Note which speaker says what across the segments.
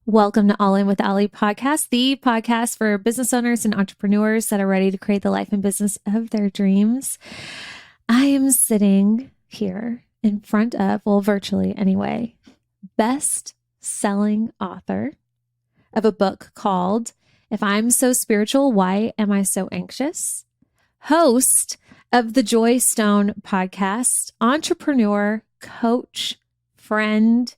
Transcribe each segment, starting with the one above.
Speaker 1: Welcome to All In with Allie podcast, the podcast for business owners and entrepreneurs that are ready to create the life and business of their dreams. I am sitting here in front of, well, virtually anyway, best-selling author of a book called If I'm So Spiritual, Why Am I So Anxious? Host of the Joy Stone podcast, entrepreneur, coach, friend,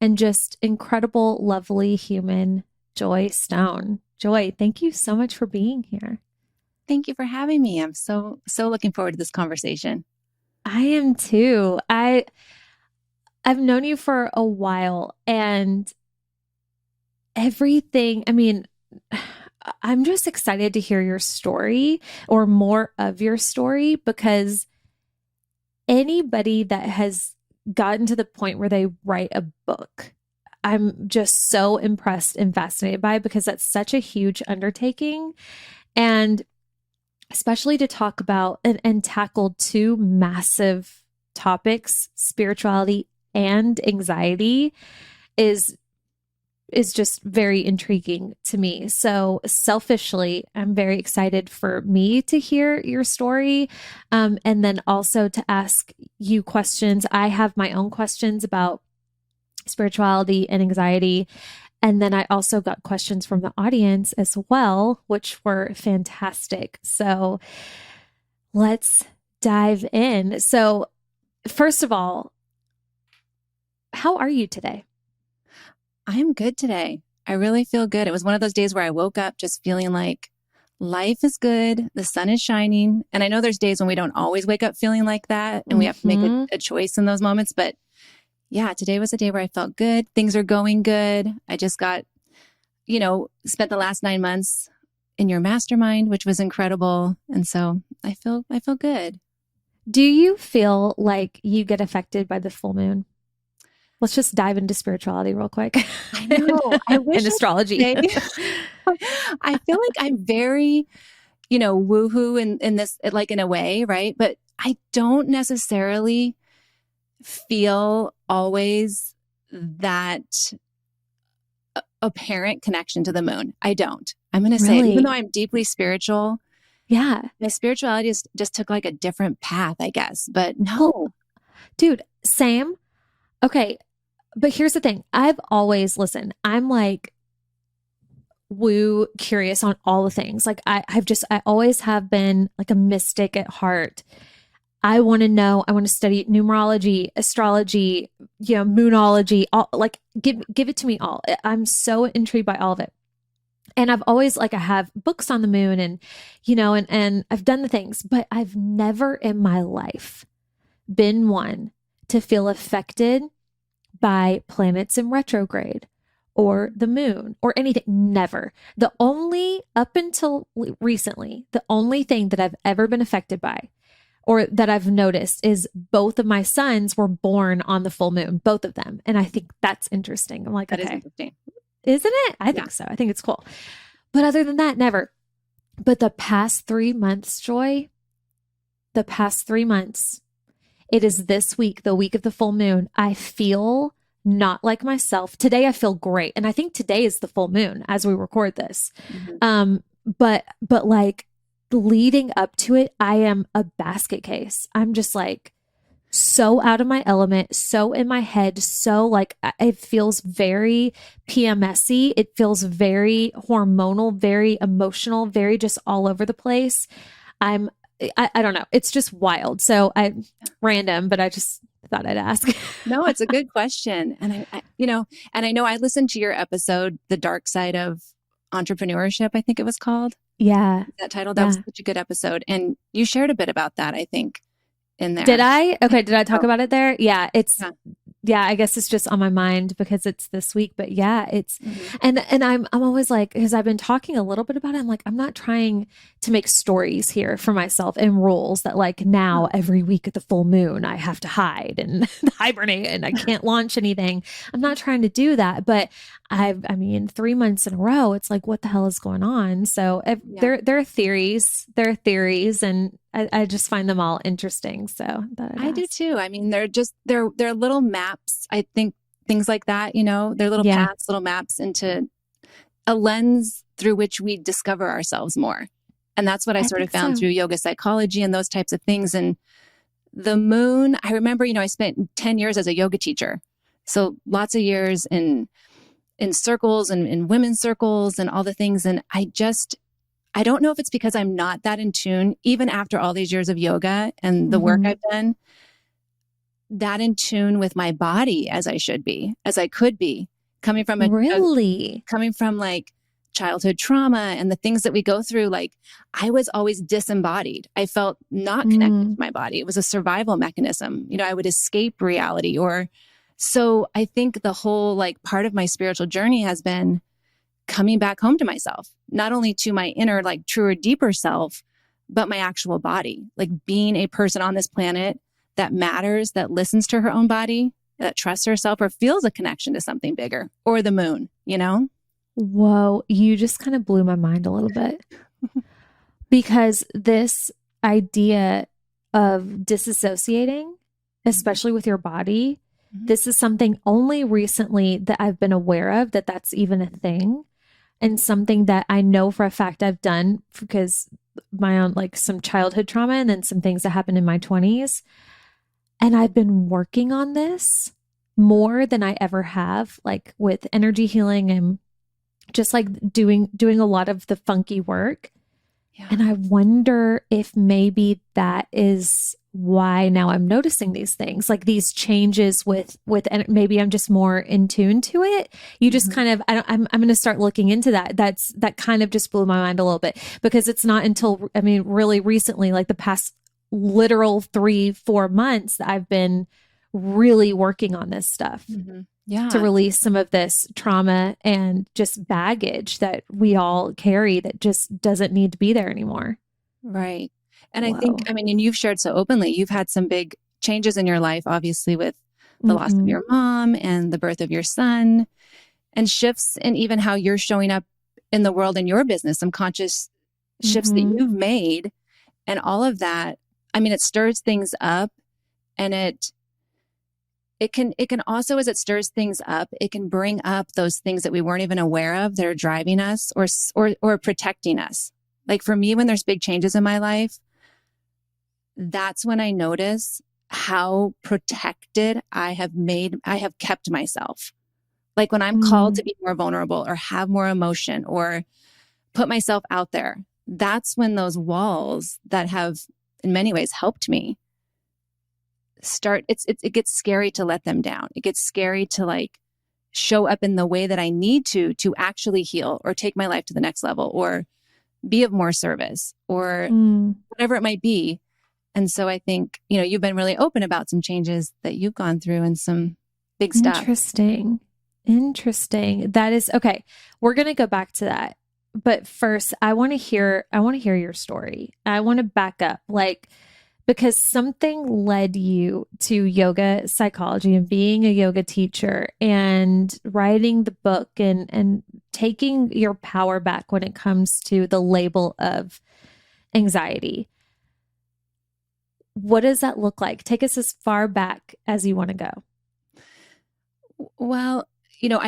Speaker 1: and just incredible, lovely human, Joy Stone. Joy, thank you so much for being here.
Speaker 2: Thank you for having me. I'm so looking forward to this conversation.
Speaker 1: I am too. I've known you for a while, and everything, I'm just excited to hear your story or more of your story, because anybody that has gotten to the point where they write a book, I'm just so impressed and fascinated by, because that's such a huge undertaking. And especially to talk about and tackle two massive topics, spirituality and anxiety, is just very intriguing to me. So selfishly, I'm very excited for me to hear your story, and then also to ask you questions. I have my own questions about spirituality and anxiety. And then I also got questions from the audience as well, which were fantastic. So let's dive in. So first of all, how are you today?
Speaker 2: I am good today. I really feel good. It was one of those days where I woke up just feeling like life is good. The sun is shining. And I know there's days when we don't always wake up feeling like that, and we have to make a choice in those moments. But yeah, today was a day where I felt good. Things are going good. I just got, spent the last 9 months in your mastermind, which was incredible. And so I feel good.
Speaker 1: Do you feel like you get affected by the full moon? Let's just dive into spirituality real quick.
Speaker 2: I know. I wish
Speaker 1: and astrology.
Speaker 2: I feel like I'm very, woohoo in this, like in a way, right? But I don't necessarily feel always that apparent connection to the moon. I don't. I'm going to say, even though I'm deeply spiritual,
Speaker 1: yeah,
Speaker 2: my spirituality just took like a different path, I guess. But no,
Speaker 1: dude, same. Okay. But here's the thing. I've always, I'm like woo curious on all the things. Like I always have been like a mystic at heart. I want to know, I want to study numerology, astrology, moonology, all, like give it to me all. I'm so intrigued by all of it. And I've always I have books on the moon and, and I've done the things, but I've never in my life been one to feel affected by planets in retrograde or the moon or anything. Never. Up until recently, the only thing that I've ever been affected by or that I've noticed is both of my sons were born on the full moon, both of them. And I think that's interesting. I'm like,
Speaker 2: that
Speaker 1: okay,
Speaker 2: is interesting.
Speaker 1: Isn't it? I think so. I think it's cool. But other than that, never. But the past 3 months, Joy, it is this week, the week of the full moon. I feel not like myself. Today I feel great. And I think today is the full moon as we record this. Mm-hmm. But like leading up to it, I am a basket case. I'm just like so out of my element, so in my head, so like it feels very PMS-y. It feels very hormonal, very emotional, very just all over the place. I don't know. It's just wild. So random, but I just thought I'd ask.
Speaker 2: No, it's a good question. And I know I listened to your episode, The Dark Side of Entrepreneurship, I think it was called.
Speaker 1: Yeah.
Speaker 2: That title. That was such a good episode. And you shared a bit about that, I think, in there.
Speaker 1: Did I? Okay. Did I talk about it there? Yeah. I guess it's just on my mind because it's this week, but yeah, it's, and I'm always like, because I've been talking a little bit about it. I'm like, I'm not trying to make stories here for myself and rules that like now every week at the full moon, I have to hide and hibernate and I can't launch anything. I'm not trying to do that, but 3 months in a row, it's like, what the hell is going on? So there are theories, and I just find them all interesting. So
Speaker 2: I do too. I mean, they're little maps. I think things like that, you know, they're little
Speaker 1: Yeah,
Speaker 2: paths, little maps into a lens through which we discover ourselves more. And that's what I
Speaker 1: I
Speaker 2: sort of
Speaker 1: think
Speaker 2: found
Speaker 1: so.
Speaker 2: through yoga psychology and those types of things. And the moon, I remember, you know, I spent 10 years as a yoga teacher. So lots of years in circles and in women's circles and all the things. And I don't know if it's because I'm not that in tune, even after all these years of yoga and the work
Speaker 1: Hmm.
Speaker 2: I've done, that in tune with my body as I should be, as I could be, coming from
Speaker 1: Really?
Speaker 2: coming from like childhood trauma and the things that we go through. Like I was always disembodied. I felt not connected to
Speaker 1: Mm,
Speaker 2: my body. It was a survival mechanism. You know, I would escape reality or so I think the whole like part of my spiritual journey has been coming back home to myself, not only to my inner, like truer, deeper self, but my actual body, like being a person on this planet that matters, that listens to her own body, that trusts herself or feels a connection to something bigger or the moon, you know?
Speaker 1: whoa, you just kind of blew my mind a little bit because this idea of disassociating, especially with your body,
Speaker 2: Mhm.
Speaker 1: this is something only recently that I've been aware of that that's even a thing, and something that I know for a fact I've done because my own, like some childhood trauma and then some things that happened in my 20s. And I've been working on this more than I ever have, like with energy healing and just like doing a lot of the funky work.
Speaker 2: Yeah.
Speaker 1: And I wonder if maybe that is why now I'm noticing these things, like these changes and maybe I'm just more in tune to it. You just
Speaker 2: Mhm.
Speaker 1: kind of, I'm going to start looking into that. That kind of just blew my mind a little bit because it's not until, I mean, really recently, like the past literal 3, 4 months that I've been really working on this stuff
Speaker 2: Mhm.
Speaker 1: to
Speaker 2: Yeah.
Speaker 1: release some of this trauma and just baggage that we all carry that just doesn't need to be there anymore.
Speaker 2: Right. And I think,
Speaker 1: Whoa.
Speaker 2: I mean, and you've shared so openly, you've had some big changes in your life, obviously, with the loss of
Speaker 1: Hmm.
Speaker 2: your mom and the birth of your son, and shifts in even how you're showing up in the world in your business, some conscious shifts that
Speaker 1: Hmm.
Speaker 2: you've made, and all of that. I mean, it stirs things up, and it can also, as it stirs things up, it can bring up those things that we weren't even aware of that are driving us or protecting us. Like for me, when there's big changes in my life, that's when I notice how protected I have kept myself. Like when I'm called to
Speaker 1: Mm.
Speaker 2: be more vulnerable or have more emotion or put myself out there, that's when those walls that have in many ways helped me start. It gets scary to let them down. It gets scary to like show up in the way that I need to actually heal or take my life to the next level or be of more service or
Speaker 1: Mm.
Speaker 2: whatever it might be. And so I think, you know, you've been really open about some changes that you've gone through and some big stuff.
Speaker 1: Interesting. Interesting. That is okay. We're going to go back to that. But first, I want to hear your story. I want to back up like because something led you to yoga psychology and being a yoga teacher and writing the book and taking your power back when it comes to the label of anxiety. What does that look like? Take us as far back as you want to go.
Speaker 2: Well, you know,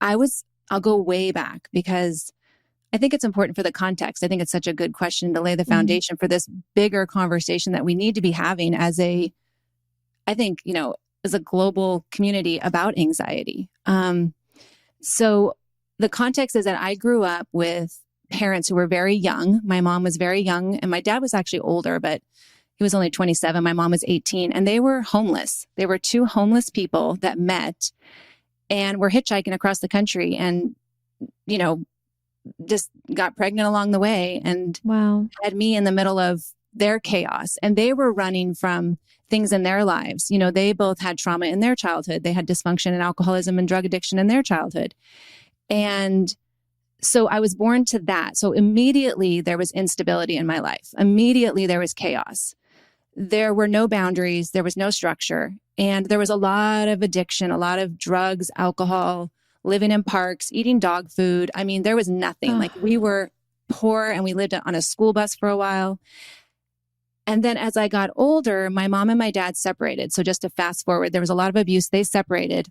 Speaker 2: I'll go way back because I think it's important for the context. I think it's such a good question to lay the
Speaker 1: Mhm.
Speaker 2: foundation for this bigger conversation that we need to be having I think, you know, as a global community about anxiety. So the context is that I grew up with parents who were very young. My mom was very young and my dad was actually older, but he was only 27. My mom was 18 and they were homeless. They were two homeless people that met and were hitchhiking across the country and, you know, just got pregnant along the way and
Speaker 1: Wow.
Speaker 2: had me in the middle of their chaos. And they were running from things in their lives. You know, they both had trauma in their childhood. They had dysfunction and alcoholism and drug addiction in their childhood. And so I was born to that. So immediately there was instability in my life. Immediately there was chaos. There were no boundaries. There was no structure. And there was a lot of addiction, a lot of drugs, alcohol, living in parks, eating dog food. I mean, there was nothing.
Speaker 1: Oh,
Speaker 2: Like we were poor and we lived on a school bus for a while. And then as I got older, my mom and my dad separated. So just to fast forward, there was a lot of abuse. They separated.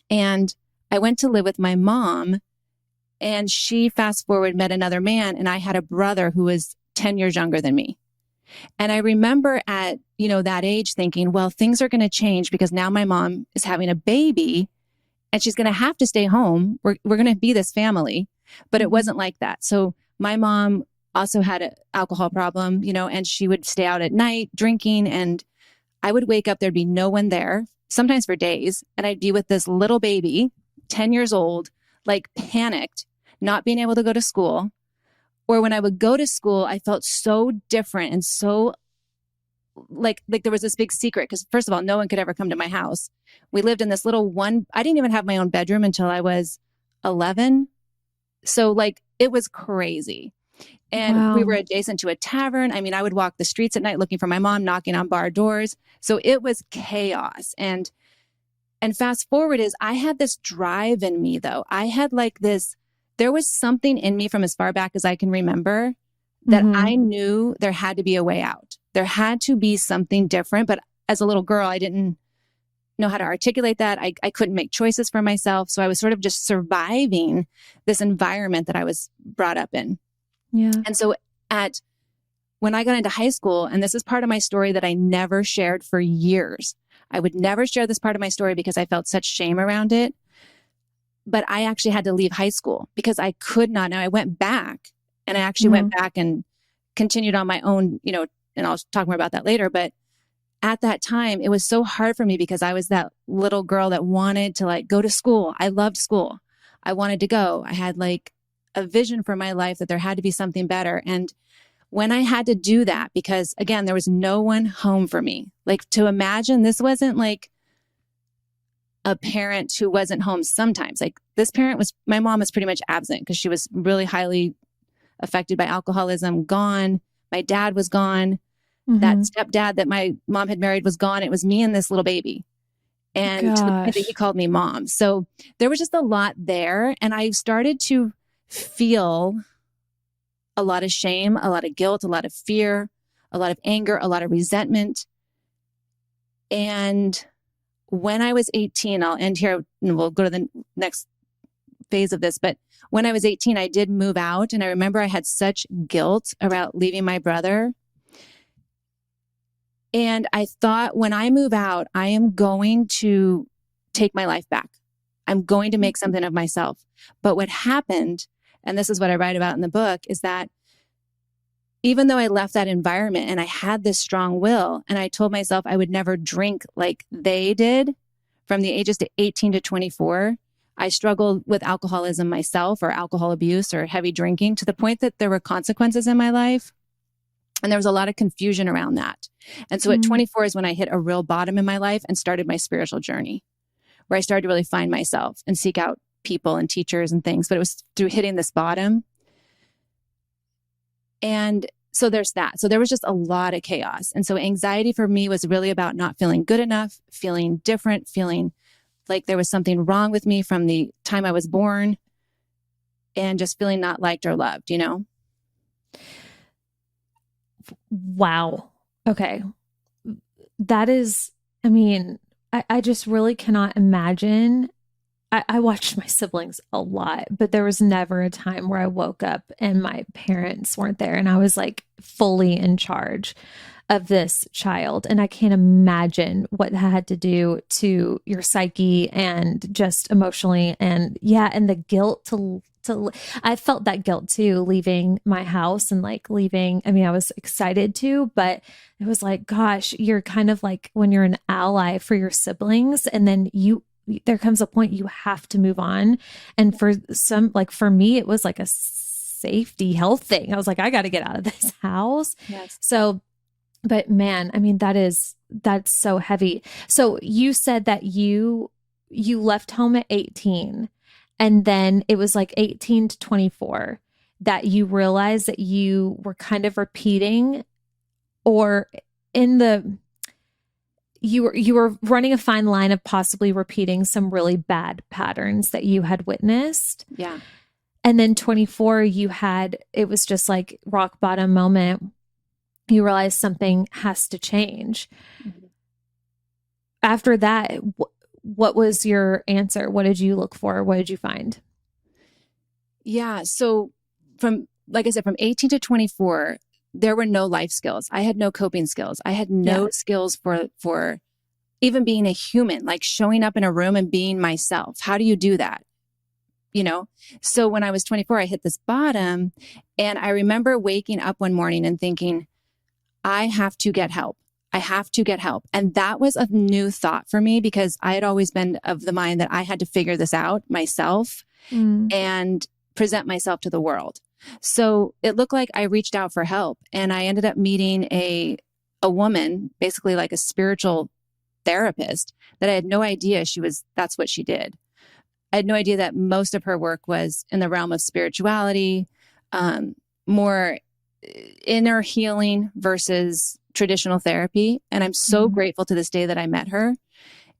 Speaker 2: And I went to live with my mom, and she fast forward met another man, and I had a brother who was 10 years younger than me. And I remember at, that age thinking, well, things are going to change because now my mom is having a baby and she's going to have to stay home. We're going to be this family, but it wasn't like that. So my mom also had an alcohol problem, and she would stay out at night drinking, and I would wake up, there'd be no one there, sometimes for days. And I'd be with this little baby, 10 years old, like panicked, not being able to go to school. Or when I would go to school, I felt so different and so like there was this big secret. Because first of all, no one could ever come to my house. We lived in this little one. I didn't even have my own bedroom until I was 11. So it was crazy. And we were adjacent to a tavern. I mean, I would walk the streets at night looking for my mom, knocking on bar doors. So it was chaos. And fast forward is I had this drive in me, though. I had there was something in me from as far back as I can remember that I knew there had to be a way out. There had to be something different. But as a little girl, I didn't know how to articulate that. I couldn't make choices for myself. So I was sort of just surviving this environment that I was brought up in.
Speaker 1: Yeah.
Speaker 2: And so when I got into high school, and this is part of my story that I never shared for years. I would never share this part of my story because I felt such shame around it. But I actually had to leave high school because I could not. Now I went back, and I actually went back and continued on my own, and I'll talk more about that later. But at that time, it was so hard for me because I was that little girl that wanted to go to school. I loved school. I wanted to go. I had a vision for my life that there had to be something better. And when I had to do that, because again, there was no one home for me, to imagine this wasn't a parent who wasn't home sometimes. This parent my mom was pretty much absent because she was really highly affected by alcoholism, gone. My dad was gone. That stepdad that my mom had married was gone. It was me and this little baby. And to the point that he called me mom. So there was just a lot there. And I started to feel a lot of shame, a lot of guilt, a lot of fear, a lot of anger, a lot of resentment. And when I was 18, I'll end here and we'll go to the next phase of this. But when I was 18, I did move out. And I remember I had such guilt about leaving my brother. And I thought, when I move out, I am going to take my life back. I'm going to make something of myself. But what happened, and this is what I write about in the book, is that even though I left that environment and I had this strong will, and I told myself I would never drink like they did from the ages to 18 to 24, I struggled with alcoholism myself, or alcohol abuse or heavy drinking, to the point that there were consequences in my life. And there was a lot of confusion around that. And so at 24 is when I hit a real bottom in my life and started my spiritual journey, where I started to really find myself and seek out people and teachers and things. But it was through hitting this bottom. And so there's that. So there was just a lot of chaos. And so anxiety for me was really about not feeling good enough, feeling different, feeling like there was something wrong with me from the time I was born, and just feeling not liked or loved,
Speaker 1: Wow. Okay. That is, I just really cannot imagine. I watched my siblings a lot, but there was never a time where I woke up and my parents weren't there and I was fully in charge of this child. And I can't imagine what that had to do to your psyche and just emotionally. And and the guilt to I felt that guilt too, leaving my house and leaving. I was excited to, but it was gosh, you're kind of when you're an ally for your siblings, and then there comes a point you have to move on. And for some, for me, it was a safety health thing. I was I got to get out of this house.
Speaker 2: Yes.
Speaker 1: So, but man, that's so heavy. So you said that you left home at 18, and then it was 18 to 24 that you realized that you were kind of repeating, or you were running a fine line of possibly repeating some really bad patterns that you had witnessed.
Speaker 2: Yeah.
Speaker 1: And then 24, it was just rock bottom moment. You realize something has to change. After that, what was your answer? What did you look for? What did you find?
Speaker 2: Yeah. So like I said, from 18 to 24, there were no life skills. I had no coping skills. I had
Speaker 1: Yeah.
Speaker 2: no skills for even being a human, like showing up in a room and being myself. How do you do that? You know? So when I was 24, I hit this bottom, and I remember waking up one morning and thinking, I have to get help. I have to get help. And that was a new thought for me, because I had always been of the mind that I had to figure this out myself
Speaker 1: Mm.
Speaker 2: and present myself to the world. So it looked like I reached out for help, and I ended up meeting a woman, basically like a spiritual therapist, that I had no idea that's what she did. I had no idea that most of her work was in the realm of spirituality, more inner healing versus traditional therapy. And I'm so grateful to this day that I met her.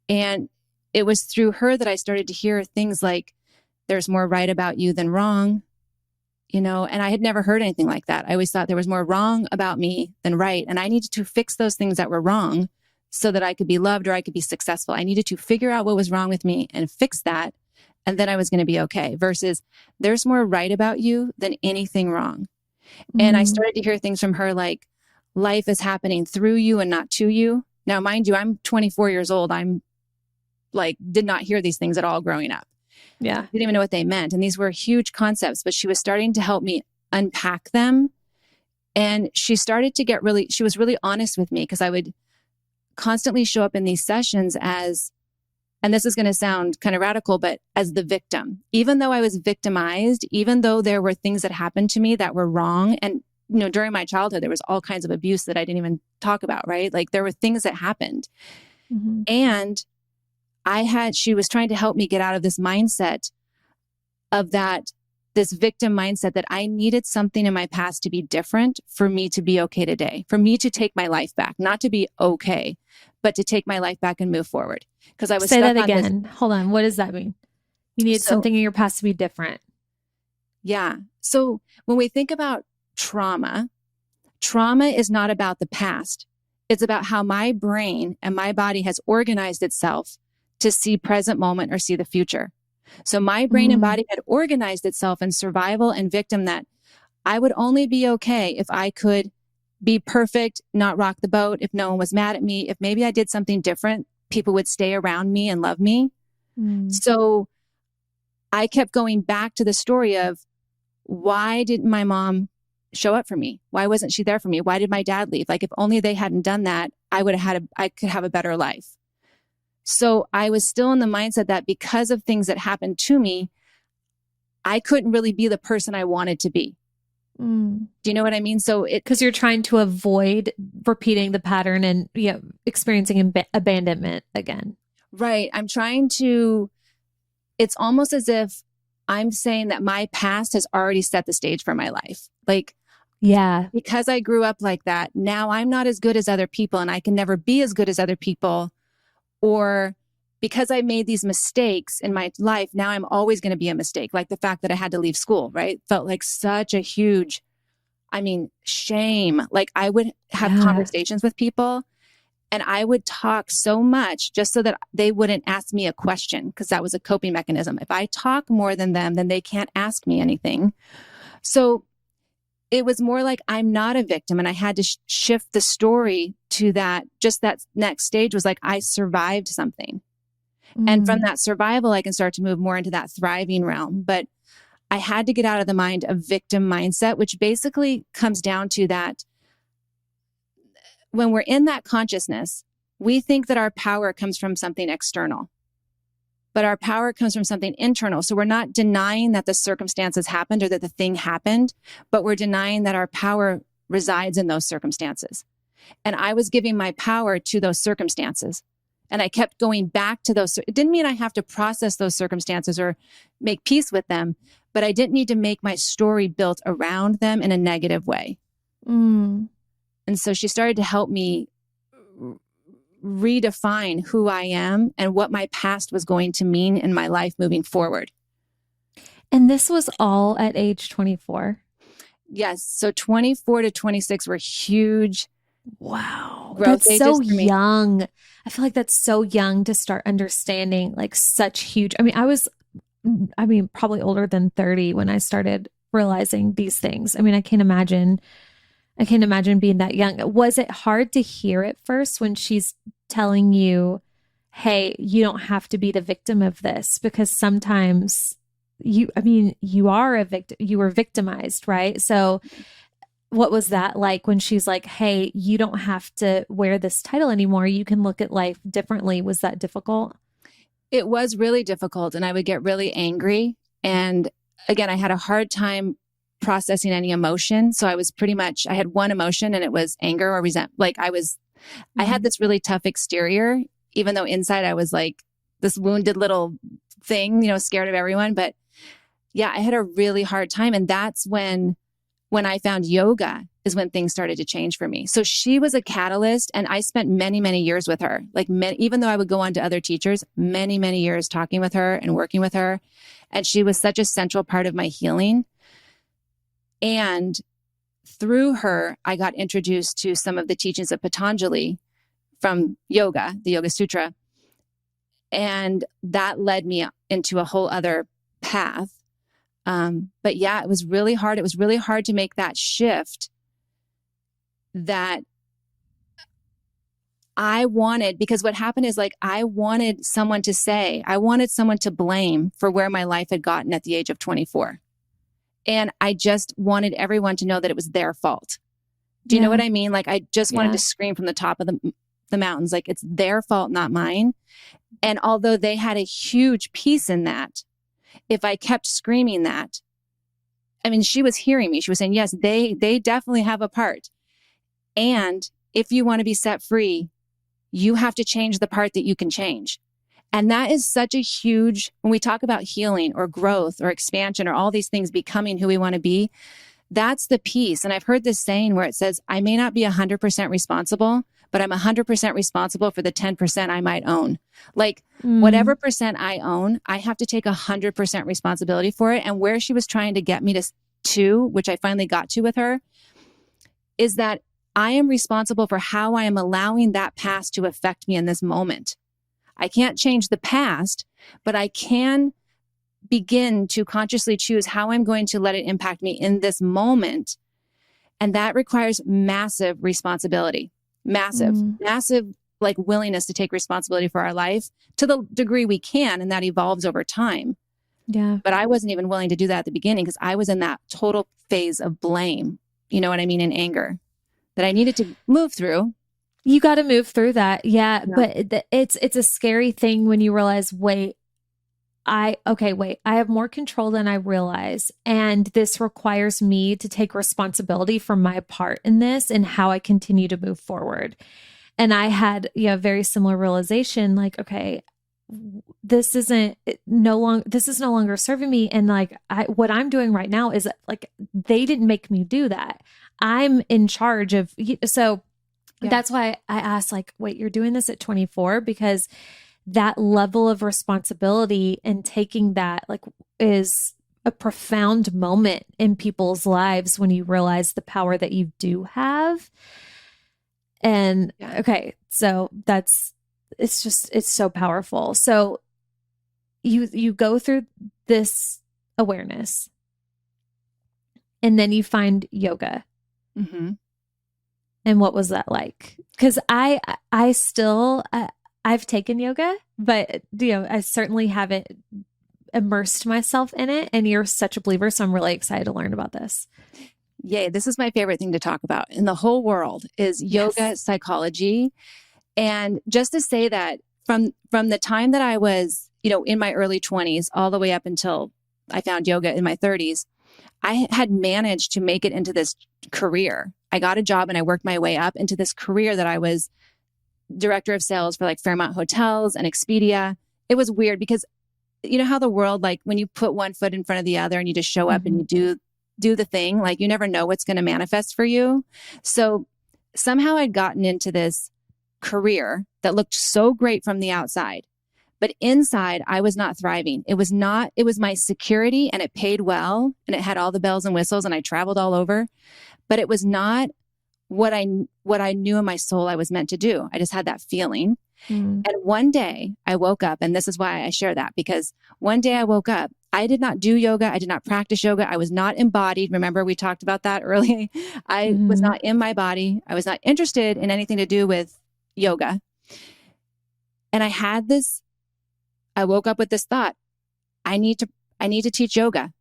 Speaker 2: And it was through her that I started to hear things like, there's more right about you than wrong, and I had never heard anything like that. I always thought there was more wrong about me than right. And I needed to fix those things that were wrong so that I could be loved or I could be successful. I needed to figure out what was wrong with me and fix that. And then I was going to be okay, versus there's more right about you than anything wrong. And I started to hear things from her like, life is happening through you and not to you. Now, mind you, I'm 24 years old. I'm like, did not hear these things at all growing up.
Speaker 1: Yeah.
Speaker 2: Didn't even know what they meant. And these were huge concepts, but she was starting to help me unpack them. And she was really honest with me, because I would constantly show up in these sessions as, and this is going to sound kind of radical, but as the victim. Even though I was victimized, even though there were things that happened to me that were wrong. And, during my childhood, there was all kinds of abuse that I didn't even talk about, right? Like there were things that happened. And she was trying to help me get out of this mindset of this victim mindset, that I needed something in my past to be different for me to be okay today, for me to take my life back, not to be okay, but to take my life back and move forward. Because I was
Speaker 1: Say
Speaker 2: stuck
Speaker 1: that
Speaker 2: on this.
Speaker 1: again. Hold on. What does that mean? You needed something in your past to be different.
Speaker 2: Yeah. So when we think about trauma is not about the past. It's about how my brain and my body has organized itself to see present moment or see the future. So my brain and body had organized itself in survival and victim, that I would only be okay if I could be perfect, not rock the boat, if no one was mad at me, if maybe I did something different, people would stay around me and love me. So I kept going back to the story of, why didn't my mom show up for me? Why wasn't she there for me? Why did my dad leave? Like if only they hadn't done that, I could have a better life. So I was still in the mindset that because of things that happened to me, I couldn't really be the person I wanted to be. Do you know what I mean? So
Speaker 1: because you're trying to avoid repeating the pattern and experiencing abandonment again.
Speaker 2: Right. It's almost as if I'm saying that my past has already set the stage for my life. Like,
Speaker 1: yeah,
Speaker 2: because I grew up like that, now I'm not as good as other people, and I can never be as good as other people. Or because I made these mistakes in my life, now I'm always going to be a mistake. Like the fact that I had to leave school, right? Felt like such a huge, shame. Like I would have conversations with people, and I would talk so much just so that they wouldn't ask me a question, because that was a coping mechanism. If I talk more than them, then they can't ask me anything. So it was more like I'm not a victim, and I had to shift the story to that. Just that next stage was like, I survived something. And from that survival, I can start to move more into that thriving realm. But I had to get out of the mind of victim mindset, which basically comes down to that when we're in that consciousness, we think that our power comes from something external, but our power comes from something internal. So we're not denying that the circumstances happened or that the thing happened, but we're denying that our power resides in those circumstances. And I was giving my power to those circumstances. And I kept going back to those. It didn't mean I have to process those circumstances or make peace with them, but I didn't need to make my story built around them in a negative way. And so she started to help me redefine who I am and what my past was going to mean in my life moving forward.
Speaker 1: And this was all at age 24?
Speaker 2: Yes. So 24 to 26 were huge.
Speaker 1: Wow.
Speaker 2: growth
Speaker 1: that's so
Speaker 2: stages for me.
Speaker 1: young. I feel like that's so young to start understanding like such huge. I mean, probably older than 30 when I started realizing these things. I mean, I can't imagine being that young. Was it hard to hear at first when she's telling you, hey, you don't have to be the victim of this? Because sometimes I mean, you are a victim, you were victimized, right? So, what was that like when she's like, hey, you don't have to wear this title anymore? You can look at life differently. Was that difficult?
Speaker 2: It was really difficult, and I would get really angry. And again, I had a hard time processing any emotion. So I was pretty much, I had one emotion, and it was anger or resent. I had
Speaker 1: Mhm.
Speaker 2: this really tough exterior, even though inside I was like this wounded little thing, scared of everyone. But yeah, I had a really hard time. And that's when I found yoga is when things started to change for me. So she was a catalyst, and I spent many, many years with her. Even though I would go on to other teachers, many, many years talking with her and working with her. And she was such a central part of my healing. And through her, I got introduced to some of the teachings of Patanjali from yoga, the Yoga Sutra. And that led me into a whole other path. But yeah, it was really hard. It was really hard to make that shift that I wanted, because what happened is I wanted someone to blame for where my life had gotten at the age of 24. And I just wanted everyone to know that it was their fault. Do you know
Speaker 1: Yeah.
Speaker 2: what I mean? I just wanted
Speaker 1: Yeah.
Speaker 2: to scream from the top of the mountains, like it's their fault, not mine. And although they had a huge piece in that, if I kept screaming that, I mean, she was hearing me. She was saying, yes, they definitely have a part. And if you want to be set free, you have to change the part that you can change. And that is such a huge, when we talk about healing or growth or expansion or all these things becoming who we want to be, that's the piece. And I've heard this saying where it says, I may not be 100% responsible, but I'm 100% responsible for the 10% I might own. Whatever
Speaker 1: Mm.
Speaker 2: percent I own, I have to take 100% responsibility for it. And where she was trying to get me to, which I finally got to with her, is that I am responsible for how I am allowing that past to affect me in this moment. I can't change the past, but I can begin to consciously choose how I'm going to let it impact me in this moment. And that requires massive responsibility, massive,
Speaker 1: Mm.
Speaker 2: massive, willingness to take responsibility for our life to the degree we can. And that evolves over time.
Speaker 1: Yeah.
Speaker 2: But I wasn't even willing to do that at the beginning because I was in that total phase of blame. You know what I mean? In anger that I needed to move through.
Speaker 1: You got to move through that. Yeah,
Speaker 2: Yeah.
Speaker 1: but it's a scary thing when you realize, wait, wait, I have more control than I realize. And this requires me to take responsibility for my part in this and how I continue to move forward. And I had, a very similar realization, like, okay, this isn't no long this is no longer serving me. And what I'm doing right now is like, they didn't make me do that. I'm in charge of, so
Speaker 2: Yeah.
Speaker 1: that's why I asked, like, wait, you're doing this at 24? Because that level of responsibility and taking that, like, is a profound moment in people's lives when you realize the power that you do have. And
Speaker 2: Yeah.
Speaker 1: okay, so it's so powerful. So you go through this awareness, and then you find yoga.
Speaker 2: Mm-hmm.
Speaker 1: And what was that like? Because I still I've taken yoga, but I certainly haven't immersed myself in it. And you're such a believer, so I'm really excited to learn about this.
Speaker 2: Yay, this is my favorite thing to talk about in the whole world is yoga
Speaker 1: Yes.
Speaker 2: psychology. And just to say that from the time that I was, in my early 20s all the way up until I found yoga in my 30s, I had managed to make it into this career. I got a job and I worked my way up into this career that I was director of sales for Fairmont Hotels and Expedia. It was weird because you know how the world, when you put one foot in front of the other and you just show up and you do the thing, you never know what's going to manifest for you. So somehow I'd gotten into this career that looked so great from the outside, but inside I was not thriving. It was my security, and it paid well, and it had all the bells and whistles, and I traveled all over, but it was not what I knew in my soul I was meant to do. I just had that feeling.
Speaker 1: Mm.
Speaker 2: And one day I woke up, and this is why I share that, because one day I woke up, I did not do yoga. I did not practice yoga. I was not embodied. Remember, we talked about that earlier. I was
Speaker 1: Mm-hmm.
Speaker 2: not in my body. I was not interested in anything to do with yoga. And I woke up with this thought, I need to teach yoga.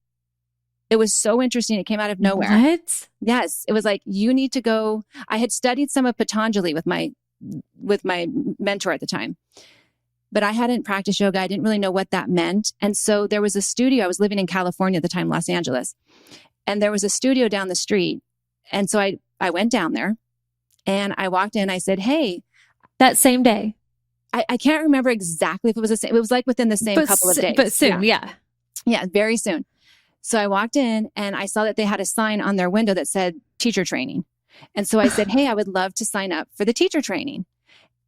Speaker 2: It was so interesting. It came out of nowhere.
Speaker 1: What?
Speaker 2: Yes. It was like, you need to go. I had studied some of Patanjali with my mentor at the time, but I hadn't practiced yoga. I didn't really know what that meant. And so there was a studio. I was living in California at the time, Los Angeles, and there was a studio down the street. And so I went down there and I walked in. I said, hey,
Speaker 1: That same day.
Speaker 2: I can't remember exactly if it was the same. It was like within the same couple of days.
Speaker 1: But soon, yeah.
Speaker 2: Yeah, very soon. So I walked in and I saw that they had a sign on their window that said teacher training. And so I said, hey, I would love to sign up for the teacher training.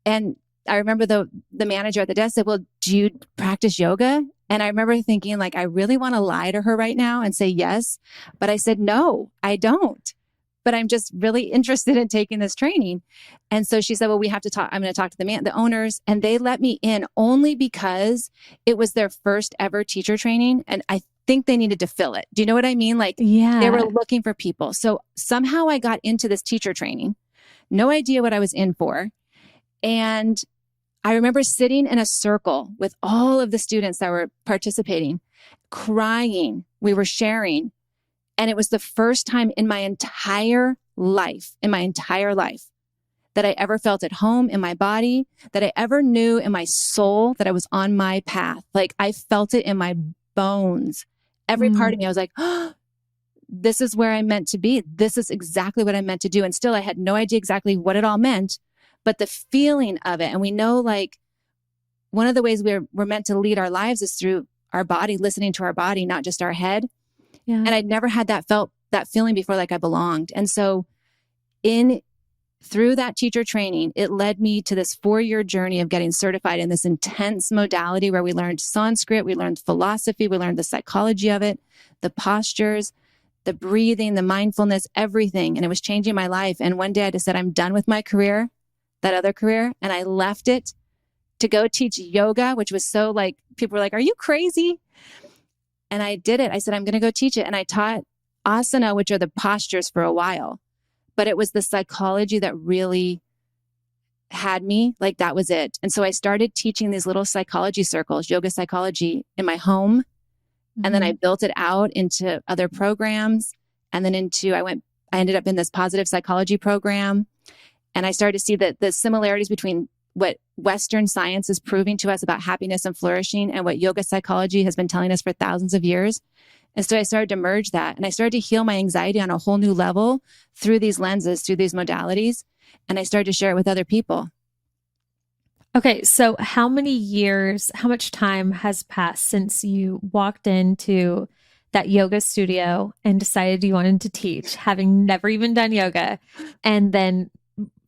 Speaker 2: And I remember the manager at the desk said, well, do you practice yoga? And I remember thinking, like, I really want to lie to her right now and say yes. But I said, no, I don't. But I'm just really interested in taking this training. And so she said, well, we have to talk. I'm going to talk to the owners. And they let me in only because it was their first ever teacher training. And I think they needed to fill it. Do you know what I mean? Like,
Speaker 1: Yeah.
Speaker 2: they were looking for people. So somehow I got into this teacher training, no idea what I was in for. And I remember sitting in a circle with all of the students that were participating, crying. We were sharing. And it was the first time in my entire life, that I ever felt at home in my body, that I ever knew in my soul that I was on my path. Like, I felt it in my bones. Every part of me, I was like, oh, this is where I'm meant to be. This is exactly what I'm meant to do. And still, I had no idea exactly what it all meant, but the feeling of it. And we know, like, one of the ways we're meant to lead our lives is through our body, listening to our body, not just our head.
Speaker 1: Yeah.
Speaker 2: And I'd never had that feeling before, like I belonged. And so through that teacher training, it led me to this 4-year journey of getting certified in this intense modality where we learned Sanskrit, we learned philosophy, we learned the psychology of it, the postures, the breathing, the mindfulness, everything. And it was changing my life. And one day I just said, I'm done with my career, that other career. And I left it to go teach yoga, which was so, like, people were like, are you crazy? And I did it. I said, I'm going to go teach it. And I taught asana, which are the postures, for a while. But it was the psychology that really had me. Like, that was it. And so I started teaching these little psychology circles, yoga psychology, in my home. And then I built it out into other programs. And then I ended up in this positive psychology program. And I started to see that the similarities between what Western science is proving to us about happiness and flourishing and what yoga psychology has been telling us for thousands of years. And so I started to merge that, and I started to heal my anxiety on a whole new level through these lenses, through these modalities. And I started to share it with other people.
Speaker 1: Okay. So how much time has passed since you walked into that yoga studio and decided you wanted to teach, having never even done yoga, and then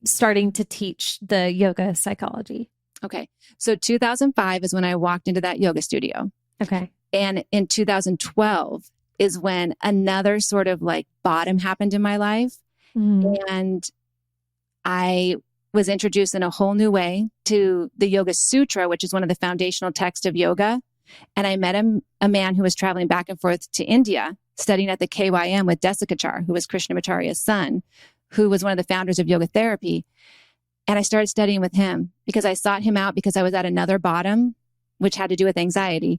Speaker 1: starting to teach the yoga psychology?
Speaker 2: Okay. So 2005 is when I walked into that yoga studio.
Speaker 1: Okay.
Speaker 2: And in 2012 is when another sort of, like, bottom happened in my life. And I was introduced in a whole new way to the Yoga Sutra, which is one of the foundational texts of yoga. And I met a man who was traveling back and forth to India, studying at the KYM with Desikachar, who was Krishnamacharya's son, who was one of the founders of yoga therapy. And I started studying with him because I sought him out because I was at another bottom, which had to do with anxiety,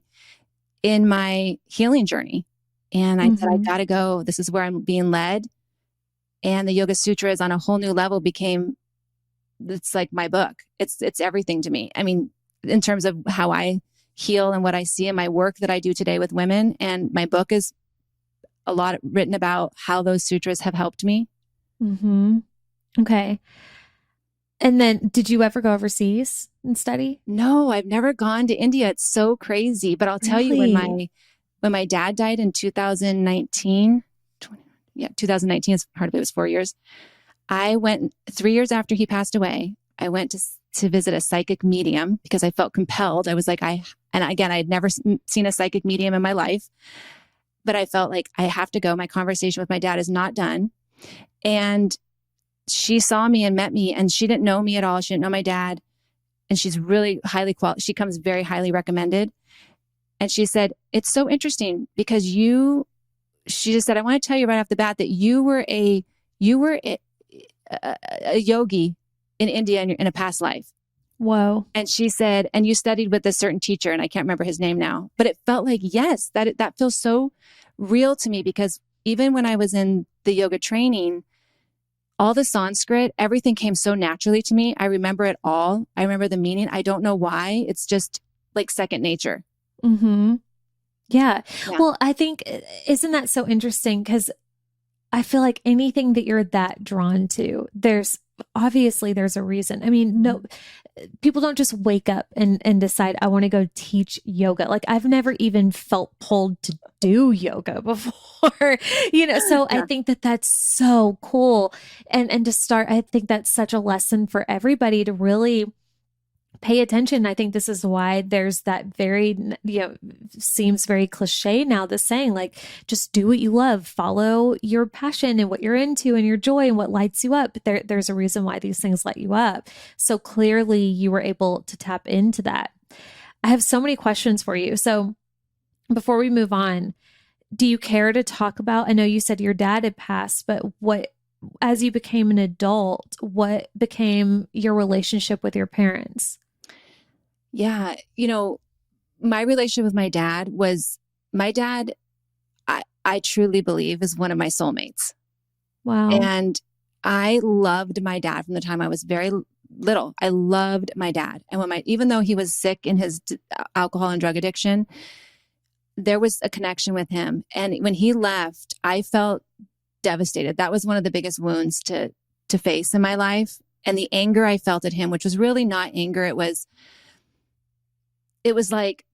Speaker 2: in my healing journey. And I said, I got to go. This is where I'm being led. And the Yoga Sutras on a whole new level it's like my book. It's everything to me. I mean, in terms of how I heal and what I see in my work that I do today with women. And my book is a lot written about how those sutras have helped me.
Speaker 1: Okay. And then did you ever go overseas and study?
Speaker 2: No, I've never gone to India. It's so crazy. But I'll tell you, when my dad died in 2019, 2019 is part of it, was 4 years. I went 3 years after he passed away. I went to visit a psychic medium because I felt compelled. I was like, and again, I had never seen a psychic medium in my life, but I felt like I have to go. My conversation with my dad is not done. And she saw me and met me, and she didn't know me at all. She didn't know my dad. And she's really highly she comes very highly recommended. And she said, it's so interesting because she just said, I want to tell you right off the bat that you were a yogi in India in a past life.
Speaker 1: Whoa.
Speaker 2: And she said, and you studied with a certain teacher, and I can't remember his name now, but it felt like, yes, that feels so real to me, because even when I was in the yoga training, all the Sanskrit, everything came so naturally to me. I remember it all. I remember the meaning. I don't know why. It's just like second nature.
Speaker 1: Mm-hmm. Yeah.
Speaker 2: Yeah.
Speaker 1: Well, I think, isn't that so interesting? Because I feel like anything that you're that drawn to, there's a reason. I mean, no, people don't just wake up and decide, I want to go teach yoga. Like, I've never even felt pulled to do yoga before, so
Speaker 2: Yeah.
Speaker 1: I think that that's so cool. And to start, I think that's such a lesson for everybody to really pay attention. I think this is why there's that very, seems very cliche now, the saying, like, just do what you love, follow your passion and what you're into and your joy and what lights you up. There's a reason why these things light you up. So clearly you were able to tap into that. I have so many questions for you. So before we move on, do you care to talk about, I know you said your dad had passed, but as you became an adult, what became your relationship with your parents?
Speaker 2: Yeah. My relationship with my dad, I truly believe is one of my soulmates.
Speaker 1: Wow.
Speaker 2: And I loved my dad from the time I was very little. I loved my dad. And even though he was sick in his alcohol and drug addiction, there was a connection with him. And when he left, I felt devastated. That was one of the biggest wounds to face in my life. And the anger I felt at him, which was really not anger, it was like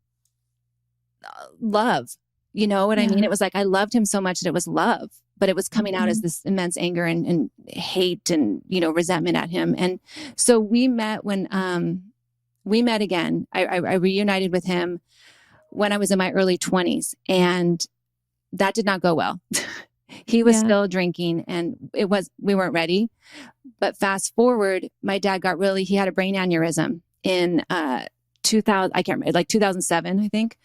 Speaker 2: love. You know what I mean? It was like, I loved him so much that it was love, but it was coming out as this immense anger and hate and, resentment at him. And so we met again. I reunited with him when I was in my early 20s, and that did not go well. He was still drinking, and we weren't ready. But fast forward, my dad he had a brain aneurysm in 2000, I can't remember, like 2007, I think.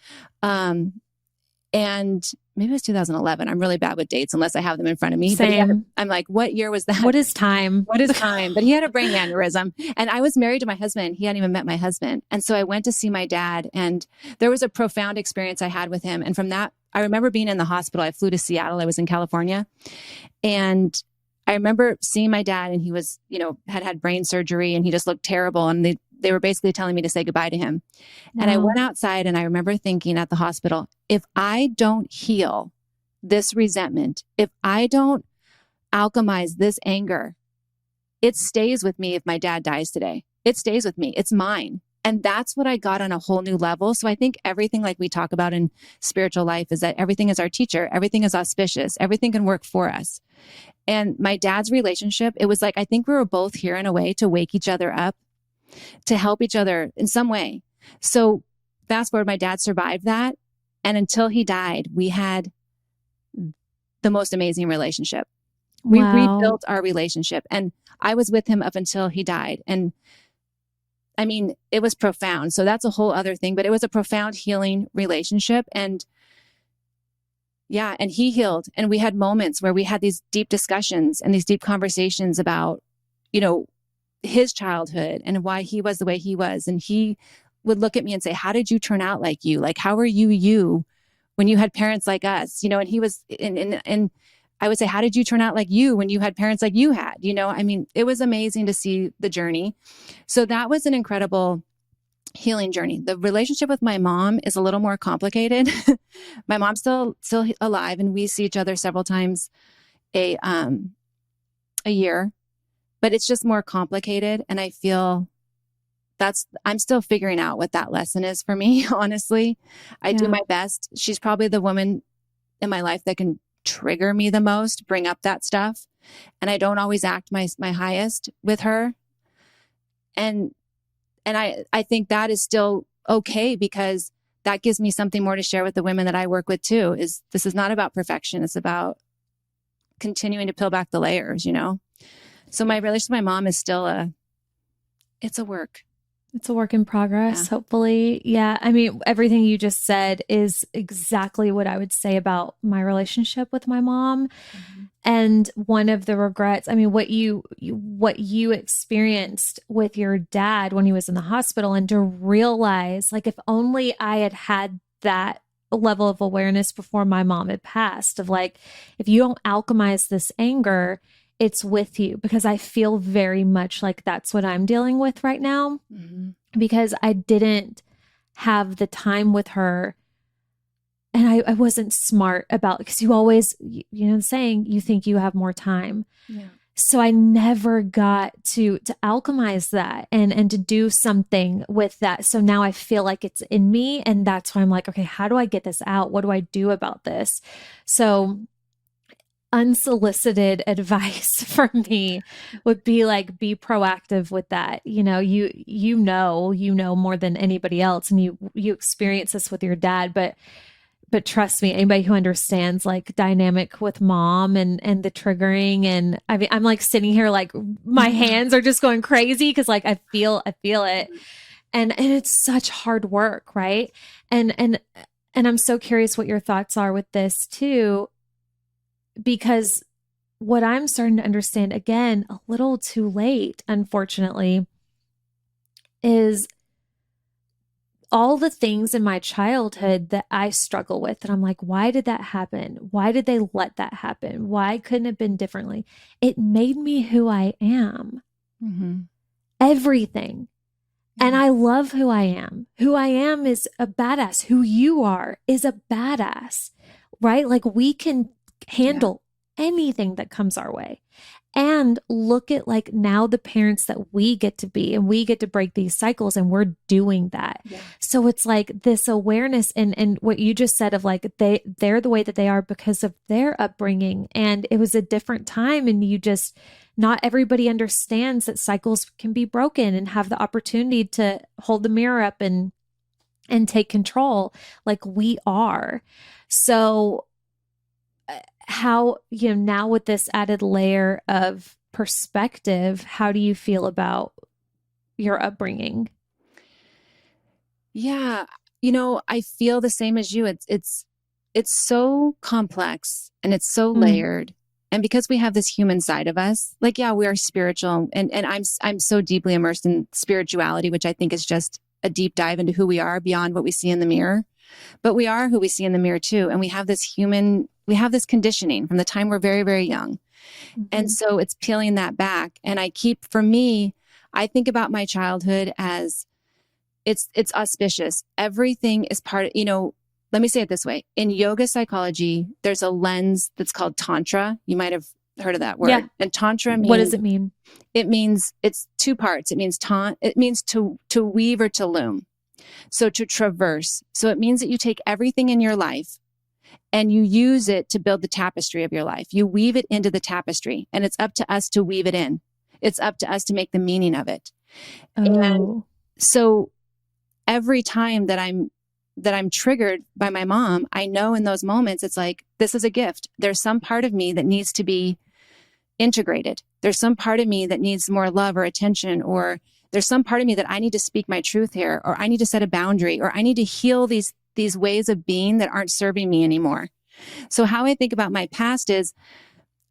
Speaker 2: And maybe it was 2011. I'm really bad with dates unless I have them in front of me.
Speaker 1: Same.
Speaker 2: I'm like, what year was that?
Speaker 1: What is time?
Speaker 2: What is time? But he had a brain aneurysm, and I was married to my husband. He hadn't even met my husband. And so I went to see my dad, and there was a profound experience I had with him. And from that, I remember being in the hospital. I flew to Seattle. I was in California, and I remember seeing my dad, and he was, had brain surgery, and he just looked terrible. And they were basically telling me to say goodbye to him. Wow. And I went outside, and I remember thinking at the hospital, if I don't heal this resentment, if I don't alchemize this anger, it stays with me. If my dad dies today, it stays with me. It's mine. And that's what I got on a whole new level. So I think everything, like we talk about in spiritual life, is that everything is our teacher. Everything is auspicious. Everything can work for us. And my dad's relationship, it was like, I think we were both here in a way to wake each other up, to help each other in some way. So fast forward, my dad survived that. And until he died, we had the most amazing relationship. We rebuilt our relationship, and I was with him up until he died. And I mean, it was profound. So that's a whole other thing, but it was a profound healing relationship. And yeah, and he healed. And we had moments where we had these deep discussions and these deep conversations about, his childhood and why he was the way he was. And he would look at me and say, how did you turn out like you? Like, how are you when you had parents like us? And he was, and I would say, how did you turn out like you when you had parents like you had? I mean, it was amazing to see the journey. So that was an incredible healing journey. The relationship with my mom is a little more complicated. My mom's still alive, and we see each other several times a year, but it's just more complicated. And I feel I'm still figuring out what that lesson is for me. Honestly, I do my best. She's probably the woman in my life that can trigger me the most, bring up that stuff. And I don't always act my highest with her. And I think that is still okay, because that gives me something more to share with the women that I work with too, this is not about perfection. It's about continuing to peel back the layers, So my relationship with my mom is still it's a work.
Speaker 1: It's a work in
Speaker 2: Yeah.
Speaker 1: progress, hopefully. Yeah. I mean, everything you just said is exactly what I would say about my relationship with my mom.
Speaker 2: Mhm.
Speaker 1: And one of the regrets, I mean, what you experienced with your dad when he was in the hospital, and to realize, like, if only I had had that level of awareness before my mom had passed, of like, if you don't alchemize this anger, it's with you, because I feel very much like that's what I'm dealing with right now,
Speaker 2: Mhm.
Speaker 1: because I didn't have the time with her, and I wasn't smart about, because you always, you know, saying you think you have more time.
Speaker 2: Yeah.
Speaker 1: So I never got to alchemize that and to do something with that. So now I feel like it's in me, and that's why I'm like, okay, how do I get this out? What do I do about this? So unsolicited advice for me would be like, be proactive with that. You know, you know more than anybody else, and you experience this with your dad, but trust me, anybody who understands like dynamic with mom and the triggering, and I mean, I'm like sitting here like my hands are just going crazy because like I feel it, and it's such hard work, right? And I'm so curious what your thoughts are with this too, because what I'm starting to understand, again, a little too late, unfortunately, is all the things in my childhood that I struggle with. And I'm like, why did that happen? Why did they let that happen? Why couldn't it have been differently? It made me who I am,
Speaker 2: Mhm.
Speaker 1: everything. And
Speaker 2: Yeah.
Speaker 1: I love who I am. Who I am is a badass. Who you are is a badass, right? Like we can
Speaker 2: Yeah.
Speaker 1: handle anything that comes our way. And look at like now the parents that we get to be, and we get to break these cycles, and we're doing that.
Speaker 2: Yeah.
Speaker 1: So it's like this awareness, and what you just said of like they're the way that they are because of their upbringing, and it was a different time, and you just, not everybody understands that cycles can be broken, and have the opportunity to hold the mirror up and take control like we are. So how, you know, now with this added layer of perspective, how do you feel about your upbringing?
Speaker 2: Yeah. You know, I feel the same as you. It's so complex and it's so
Speaker 1: Mm,
Speaker 2: layered. And because we have this human side of us, like, yeah, we are spiritual, and I'm so deeply immersed in spirituality, which I think is just a deep dive into who we are beyond what we see in the mirror. But we are who we see in the mirror too. And we have this conditioning from the time we're very, very young. And
Speaker 1: mhm.
Speaker 2: so it's peeling that back. And for me, I think about my childhood as it's auspicious. Everything is part of, let me say it this way. In yoga psychology, there's a lens that's called tantra. You might have heard of that
Speaker 1: Yeah.
Speaker 2: word. And tantra
Speaker 1: What does
Speaker 2: means,
Speaker 1: it mean?
Speaker 2: it's two parts. It means to weave or to loom. So to traverse. So it means that you take everything in your life and you use it to build the tapestry of your life. You weave it into the tapestry, and it's up to us to weave it in. It's up to us to make the meaning of it. And
Speaker 1: Oh,
Speaker 2: so every time that I'm triggered by my mom, I know in those moments it's like, this is a gift. There's some part of me that needs to be integrated. There's some part of me that needs more love or attention, or there's some part of me that I need to speak my truth here, or I need to set a boundary, or I need to heal these ways of being that aren't serving me anymore. So how I think about my past is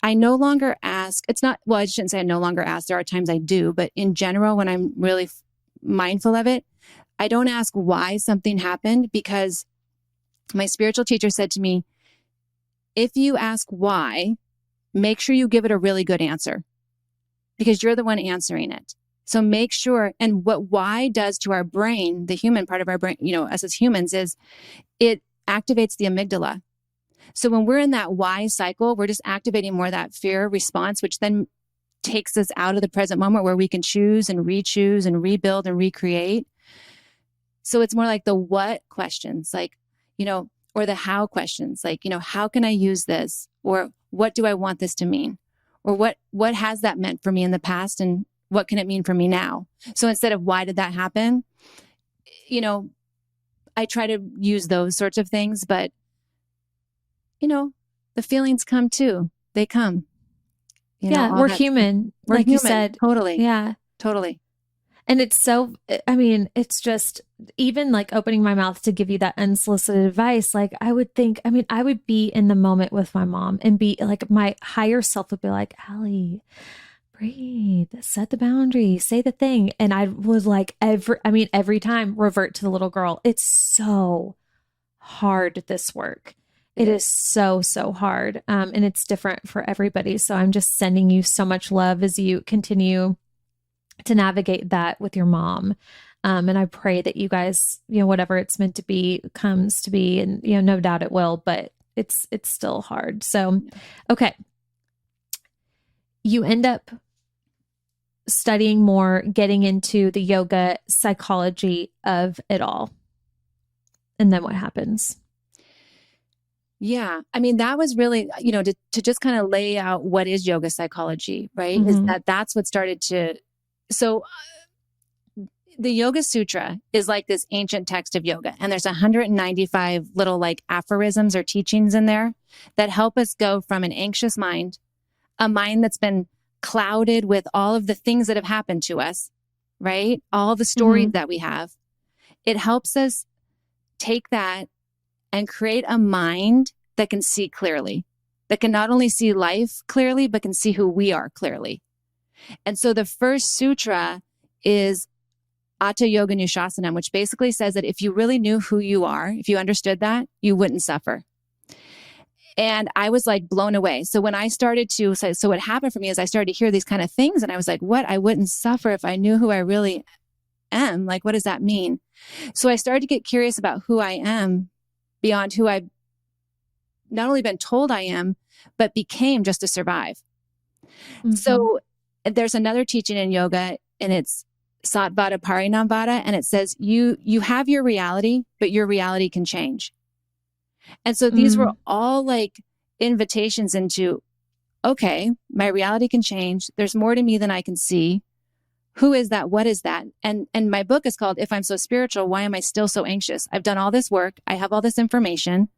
Speaker 2: I no longer ask. It's not, well, I shouldn't say I no longer ask. There are times I do, but in general, when I'm really mindful of it, I don't ask why something happened, because my spiritual teacher said to me, if you ask why, make sure you give it a really good answer, because you're the one answering it. So make sure, and what why does to our brain, the human part of our brain, us as humans, is it activates the amygdala. So when we're in that why cycle, we're just activating more of that fear response, which then takes us out of the present moment where we can choose and re-choose and rebuild and recreate. So it's more like the what questions, like, or the how questions, like, how can I use this? Or what do I want this to mean? Or what has that meant for me in the past? And what can it mean for me now? So instead of why did that happen? You know, I try to use those sorts of things, but the feelings come too. They come,
Speaker 1: Yeah,
Speaker 2: all
Speaker 1: we're
Speaker 2: that stuff.
Speaker 1: human,
Speaker 2: We're
Speaker 1: like you
Speaker 2: human.
Speaker 1: said.
Speaker 2: Totally.
Speaker 1: Yeah.
Speaker 2: Totally.
Speaker 1: And it's so, I mean, it's just even like opening my mouth to give you that unsolicited advice. Like, I would think, I mean, I would be in the moment with my mom and be like, my higher self would be like, Allie, breathe, set the boundary, say the thing. And I would like every time revert to the little girl. It's so hard, this work. It is so, so hard. And it's different for everybody. So I'm just sending you so much love as you continue to navigate that with your mom. And I pray that you guys, whatever it's meant to be comes to be, and, no doubt it will, but it's still hard. So, okay. You end up studying more, getting into the yoga psychology of it all. And then what happens?
Speaker 2: Yeah. I mean, that was really, to just kind of lay out what is yoga psychology, right? Is that's what started to, so the Yoga Sutra is like this ancient text of yoga. And there's 195 little like aphorisms or teachings in there that help us go from an anxious mind, a mind that's been clouded with all of the things that have happened to us, right? All the stories that we have. It helps us take that and create a mind that can see clearly, that can not only see life clearly, but can see who we are clearly. And so the first sutra is Atta Yoga Nushasanam, which basically says that if you really knew who you are, if you understood that, you wouldn't suffer. And I was like blown away. So when I started to, so what happened for me is I started to hear these kind of things and I was like, what? I wouldn't suffer if I knew who I really am. Like, what does that mean? So I started to get curious about who I am beyond who I've not only been told I am, but became just to survive. So there's another teaching in yoga and it's Sattvada Parinamvada. And it says, you have your reality, but your reality can change. And so these were all like invitations into, okay, my reality can change. There's more to me than I can see. Who is that? What is that? And my book is called If I'm So Spiritual, Why Am I Still So Anxious? I've done all this work. I have all this information.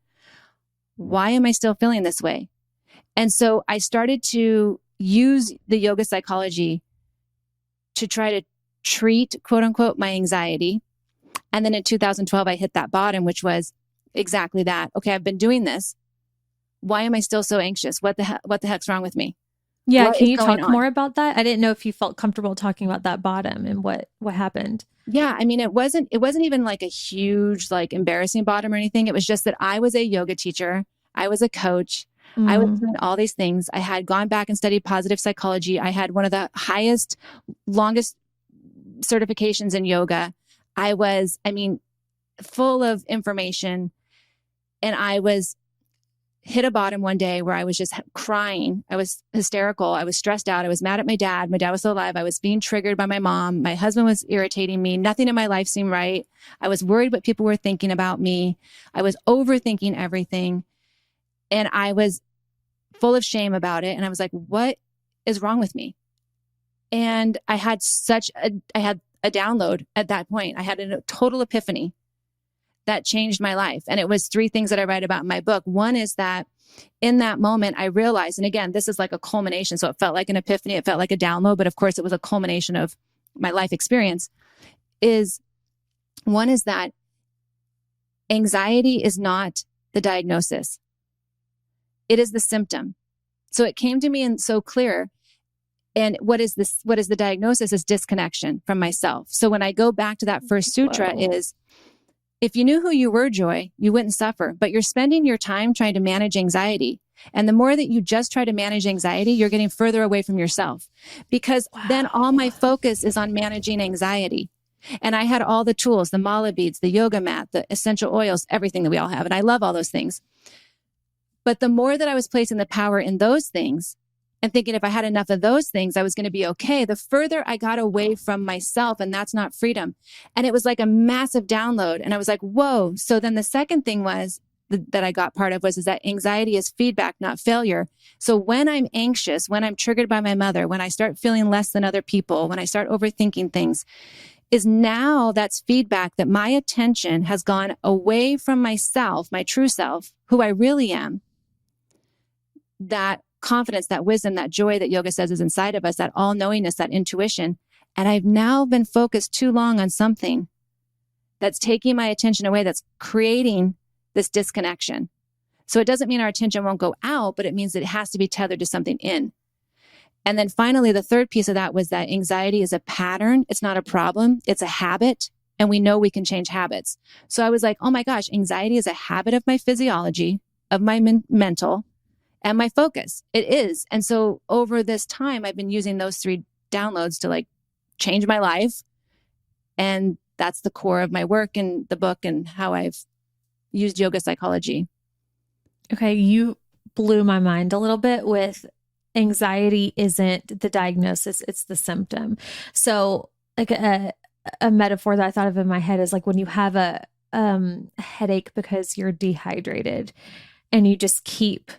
Speaker 2: Why am I still feeling this way? And so I started to use the yoga psychology to try to treat, quote unquote, my anxiety. And then in 2012, I hit that bottom, which was exactly that. Okay, I've been doing this. Why am I still so anxious? What the heck's wrong with me?
Speaker 1: Yeah,
Speaker 2: what
Speaker 1: can you
Speaker 2: going
Speaker 1: talk
Speaker 2: on?
Speaker 1: more about that? I didn't know if you felt comfortable talking about that bottom and what happened.
Speaker 2: Yeah, I mean, it wasn't even like a huge, like embarrassing bottom or anything. It was just that I was a yoga teacher. I was a coach. I was doing all these things. I had gone back and studied positive psychology. I had one of the highest, longest certifications in yoga. I was, full of information. And I was hit a bottom one day where I was just crying. I was hysterical. I was stressed out. I was mad at my dad. My dad was still alive. I was being triggered by my mom. My husband was irritating me. Nothing in my life seemed right. I was worried what people were thinking about me. I was overthinking everything. And I was full of shame about it. And I was like, what is wrong with me? And I had a download at that point. I had a total epiphany that changed my life. And it was 3 things that I write about in my book. One is that in that moment, I realized, and again, this is like a culmination. So it felt like an epiphany. It felt like a download, but of course it was a culmination of my life experience. One is that anxiety is not the diagnosis. It is the symptom. So it came to me and so clear. And what is the diagnosis is disconnection from myself. So when I go back to that first sutra is, if you knew who you were, Joy, you wouldn't suffer, but you're spending your time trying to manage anxiety. And the more that you just try to manage anxiety, you're getting further away from yourself, because then all my focus is on managing anxiety. And I had all the tools, the mala beads, the yoga mat, the essential oils, everything that we all have. And I love all those things. But the more that I was placing the power in those things and thinking if I had enough of those things, I was going to be okay, the further I got away from myself, and that's not freedom. And it was like a massive download. And I was like, whoa. So then the second thing was that I got part of is that anxiety is feedback, not failure. So when I'm anxious, when I'm triggered by my mother, when I start feeling less than other people, when I start overthinking things, is now that's feedback that my attention has gone away from myself, my true self, who I really am, that confidence, that wisdom, that joy that yoga says is inside of us, that all knowingness, that intuition. And I've now been focused too long on something that's taking my attention away, that's creating this disconnection. So it doesn't mean our attention won't go out, but it means that it has to be tethered to something in. And then finally, the third piece of that was that anxiety is a pattern. It's not a problem. It's a habit. And we know we can change habits. So I was like, oh my gosh, anxiety is a habit of my physiology, of my mental, and my focus. It is. And so over this time, I've been using those 3 downloads to like change my life. And that's the core of my work and the book and how I've used yoga psychology.
Speaker 1: Okay, you blew my mind a little bit with anxiety isn't the diagnosis, it's the symptom. So like a metaphor that I thought of in my head is like when you have a headache because you're dehydrated and you just keep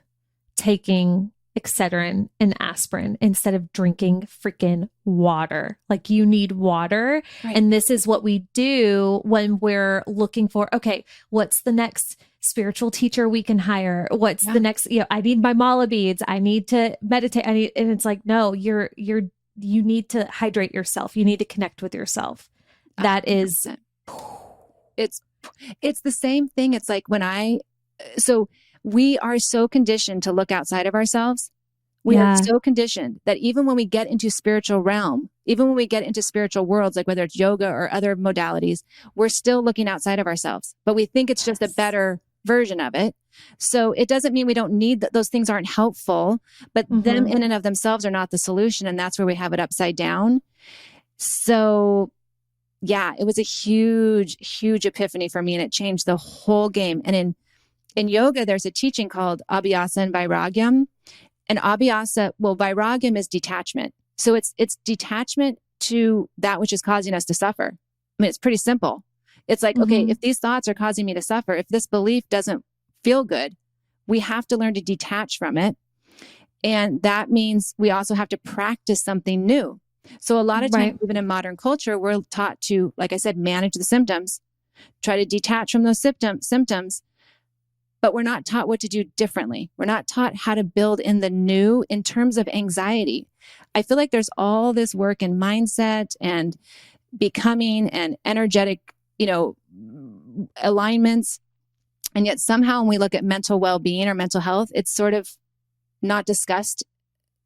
Speaker 1: taking Excedrin and aspirin instead of drinking freaking water. Like you need water. Right. And this is what we do when we're looking for, okay, what's the next spiritual teacher we can hire? What's the next, I need my mala beads. I need to meditate. And it's like, no, you need to hydrate yourself. You need to connect with yourself. That 100%.
Speaker 2: Is, it's the same thing. It's like so we are so conditioned to look outside of ourselves. We are so conditioned that even when we get into spiritual realm, even when we get into spiritual worlds, like whether it's yoga or other modalities, we're still looking outside of ourselves, but we think it's just a better version of it. So it doesn't mean we don't need that. Those things aren't helpful, but them in and of themselves are not the solution. And that's where we have it upside down. So yeah, it was a huge, huge epiphany for me, and it changed the whole game. And in yoga, there's a teaching called abhyasa and vairagyam. And vairagyam is detachment. So it's detachment to that which is causing us to suffer. I mean, it's pretty simple. It's like, okay, if these thoughts are causing me to suffer, if this belief doesn't feel good, we have to learn to detach from it. And that means we also have to practice something new. So a lot of times, even in modern culture, we're taught to, like I said, manage the symptoms, try to detach from those symptoms, but we're not taught what to do differently. We're not taught how to build in the new in terms of anxiety. I feel like there's all this work in mindset and becoming and energetic, alignments. And yet somehow when we look at mental well-being or mental health, it's sort of not discussed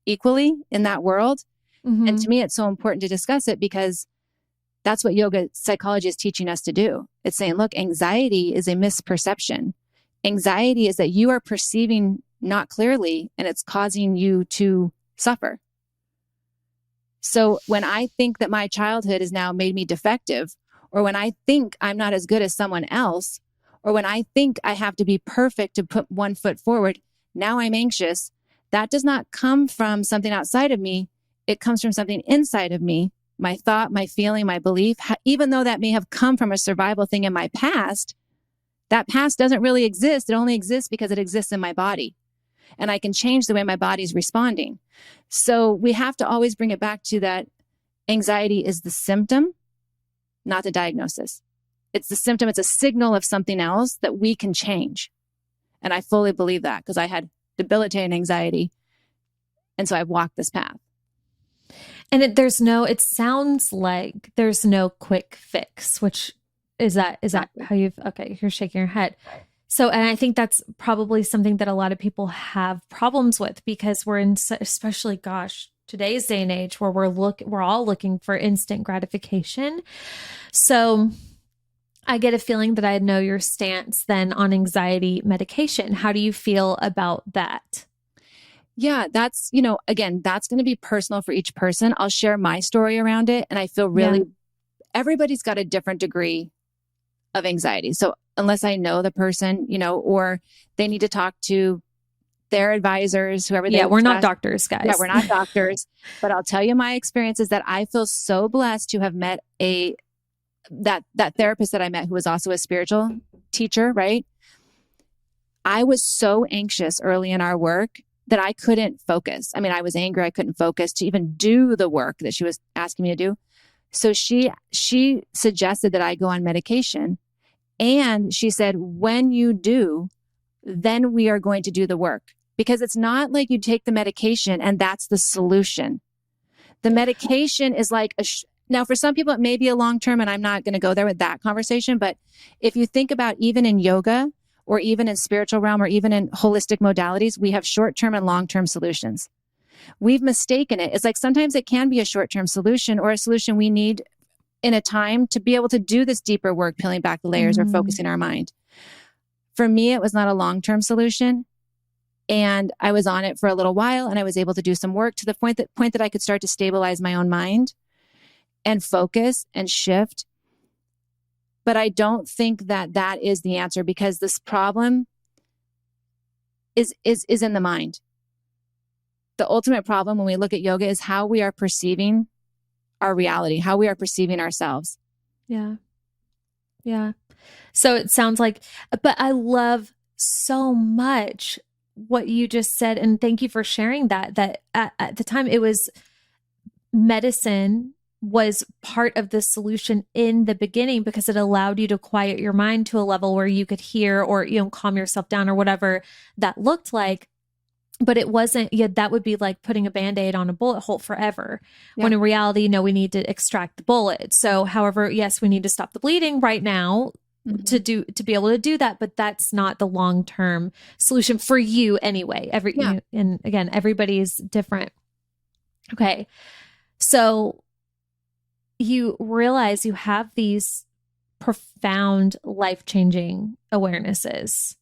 Speaker 2: equally in that world. And to me, it's so important to discuss it because that's what yoga psychology is teaching us to do. It's saying, look, anxiety is a misperception. Anxiety is that you are perceiving not clearly and it's causing you to suffer. So when I think that my childhood has now made me defective, or when I think I'm not as good as someone else, or when I think I have to be perfect to put one foot forward, now I'm anxious. That does not come from something outside of me. It comes from something inside of me, my thought, my feeling, my belief. Even though that may have come from a survival thing in my past, that past doesn't really exist. It only exists because it exists in my body. And I can change the way my body's responding. So we have to always bring it back to that anxiety is the symptom, not the diagnosis. It's the symptom. It's a signal of something else that we can change. And I fully believe that because I had debilitating anxiety. And so I've walked this path.
Speaker 1: And it sounds like there's no quick fix, which is that how you're shaking your head. So, and I think that's probably something that a lot of people have problems with because we're in, especially, today's day and age where we're all looking for instant gratification. So I get a feeling that I know your stance then on anxiety medication. How do you feel about that?
Speaker 2: Yeah, that's, again, that's going to be personal for each person. I'll share my story around it. And I feel everybody's got a different degree of anxiety. So unless I know the person, or they need to talk to their advisors, whoever they
Speaker 1: we're not doctors, guys.
Speaker 2: Yeah, we're not doctors. But I'll tell you my experience is that I feel so blessed to have met that therapist that I met who was also a spiritual teacher, right? I was so anxious early in our work that I couldn't focus. I mean, I was angry. I couldn't focus to even do the work that she was asking me to do. So she suggested that I go on medication. And she said, when you do, then we are going to do the work. because it's not like you take the medication and that's the solution. The medication is like now for some people, it may be a long-term, and I'm not going to go there with that conversation. But if you think about even in yoga or even in spiritual realm or even in holistic modalities, we have short-term and long-term solutions. We've mistaken it. It's like sometimes it can be a short-term solution or a solution we need in a time to be able to do this deeper work, peeling back the layers or focusing our mind. For me, it was not a long-term solution. And I was on it for a little while, and I was able to do some work to the point that I could start to stabilize my own mind and focus and shift. But I don't think that that is the answer, because this problem is in the mind. The ultimate problem when we look at yoga is how we are perceiving our reality, how we are perceiving ourselves.
Speaker 1: Yeah. Yeah. So it sounds like, but I love so much what you just said. And thank you for sharing that at the time it was medicine was part of the solution in the beginning, because it allowed you to quiet your mind to a level where you could hear or, calm yourself down or whatever that looked like. But it wasn't, that would be like putting a Band-Aid on a bullet hole forever. Yeah. When in reality, no, we need to extract the bullet. So however, yes, we need to stop the bleeding right now to be able to do that. But that's not the long-term solution for you anyway. And again, everybody's different. Okay. So you realize you have these profound life-changing awarenesses.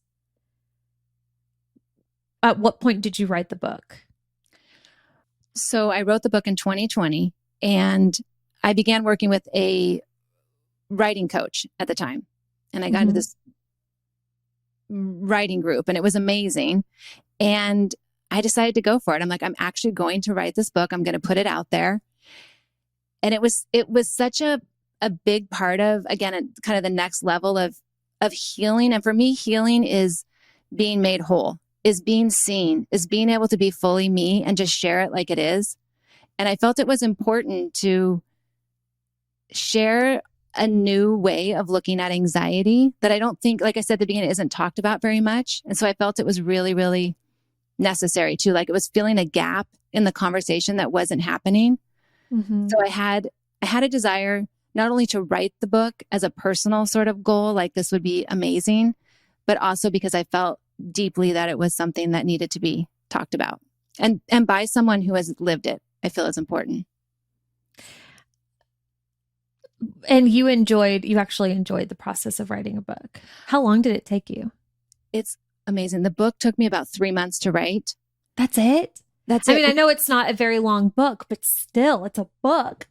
Speaker 1: At what point did you write the book?
Speaker 2: So I wrote the book in 2020, and I began working with a writing coach at the time. And I got into this writing group, and it was amazing. And I decided to go for it. I'm like, I'm actually going to write this book. I'm going to put it out there. And it was such a big part of, again, kind of the next level of healing. And for me, healing is being made whole, is being seen, is being able to be fully me and just share it like it is. And I felt it was important to share a new way of looking at anxiety that I don't think, like I said at the beginning, isn't talked about very much. And so I felt it was really, really necessary too. Like it was filling a gap in the conversation that wasn't happening. So I had a desire not only to write the book as a personal sort of goal, like this would be amazing, but also because I felt deeply that it was something that needed to be talked about and by someone who has lived it. I feel is important.
Speaker 1: And you actually enjoyed the process of writing a book. How long did it take you?
Speaker 2: It's amazing. The book took me about 3 months to write.
Speaker 1: That's it?
Speaker 2: That's it.
Speaker 1: I mean, I know it's not a very long book, but still, it's a book.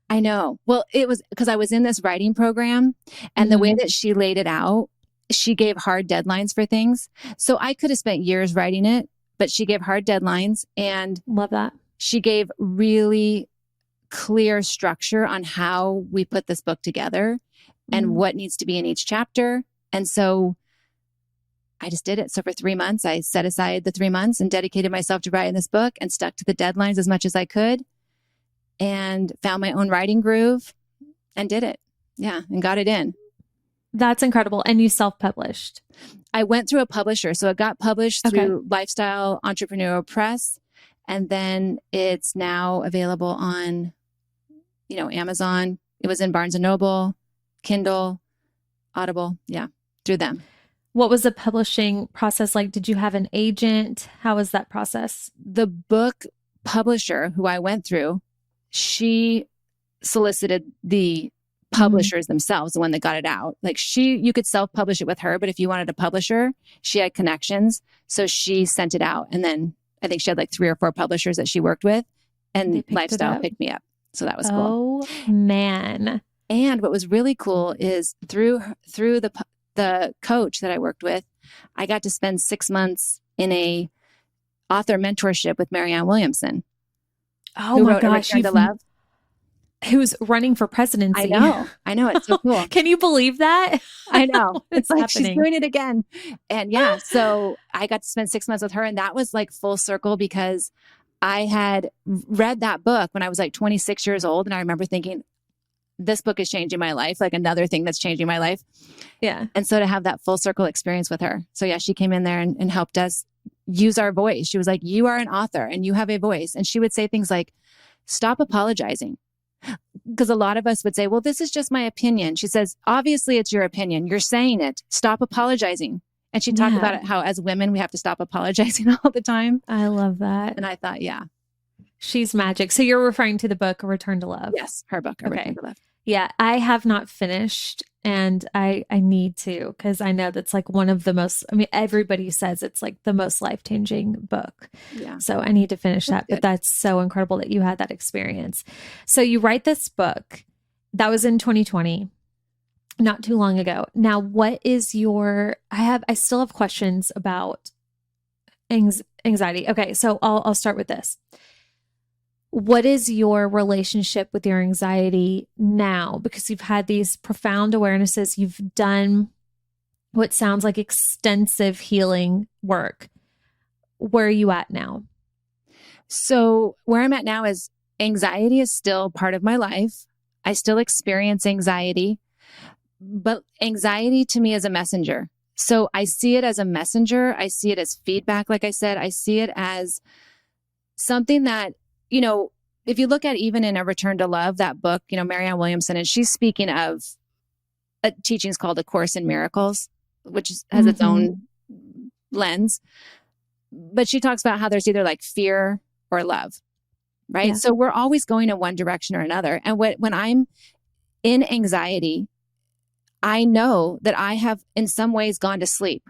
Speaker 2: I know. Well, it was because I was in this writing program, and the way that she laid it out, she gave hard deadlines for things. So I could have spent years writing it, but she gave hard deadlines, and
Speaker 1: love that.
Speaker 2: She gave really clear structure on how we put this book together and what needs to be in each chapter. And so I just did it. So for 3 months, I set aside the 3 months and dedicated myself to writing this book and stuck to the deadlines as much as I could and found my own writing groove and did it. Yeah. And got it in.
Speaker 1: That's incredible. And you self-published.
Speaker 2: I went through a publisher. So it got published through Lifestyle Entrepreneurial Press. And then it's now available on, Amazon. It was in Barnes & Noble, Kindle, Audible. Yeah. Through them.
Speaker 1: What was the publishing process like? Did you have an agent? How was that process?
Speaker 2: The book publisher who I went through, she solicited the publishers themselves, the one that got it out. Like you could self-publish it with her, but if you wanted a publisher, she had connections. So she sent it out. And then I think she had like 3 or 4 publishers that she worked with, and Lifestyle picked me up. So that was cool.
Speaker 1: Oh man.
Speaker 2: And what was really cool is through the coach that I worked with, I got to spend 6 months in a author mentorship with Marianne Williamson.
Speaker 1: Oh my gosh. Who's running for presidency.
Speaker 2: I know. It's so cool.
Speaker 1: Can you believe that?
Speaker 2: I know. It's like
Speaker 1: happening.
Speaker 2: She's doing it again. And yeah, so I got to spend 6 months with her, and that was like full circle because I had read that book when I was like 26 years old. And I remember thinking, this book is changing my life, like another thing that's changing my life.
Speaker 1: Yeah.
Speaker 2: And so to have that full circle experience with her. So yeah, she came in there and helped us use our voice. She was like, you are an author and you have a voice. And she would say things like, stop apologizing. Because a lot of us would say, well, this is just my opinion. She says, obviously it's your opinion. You're saying it. Stop apologizing. And she talked about it, how as women, we have to stop apologizing all the time.
Speaker 1: I love that.
Speaker 2: And I thought, yeah.
Speaker 1: She's magic. So you're referring to the book, A Return to Love?
Speaker 2: Yes, her book, A Return to Love.
Speaker 1: Yeah, I have not finished and I need to, because I know that's like one of the most, I mean, everybody says it's like the most life-changing book.
Speaker 2: Yeah.
Speaker 1: So I need to finish that, but that's so incredible that you had that experience. So you write this book that was in 2020, not too long ago. Now, what is your, I still have questions about anxiety. Okay. So I'll start with this. What is your relationship with your anxiety now? Because you've had these profound awarenesses. You've done what sounds like extensive healing work. Where are you at now?
Speaker 2: So where I'm at now is anxiety is still part of my life. I still experience anxiety, but anxiety to me is a messenger. So I see it as a messenger. I see it as feedback. Like I said, I see it as something that, you know, if you look at even in A Return to Love, that book, you know, Marianne Williamson, and she's speaking of a teachings called A Course in Miracles, which has its own lens. But she talks about how there's either like fear or love, right? Yeah. So we're always going in one direction or another. And when I'm in anxiety, I know that I have in some ways gone to sleep.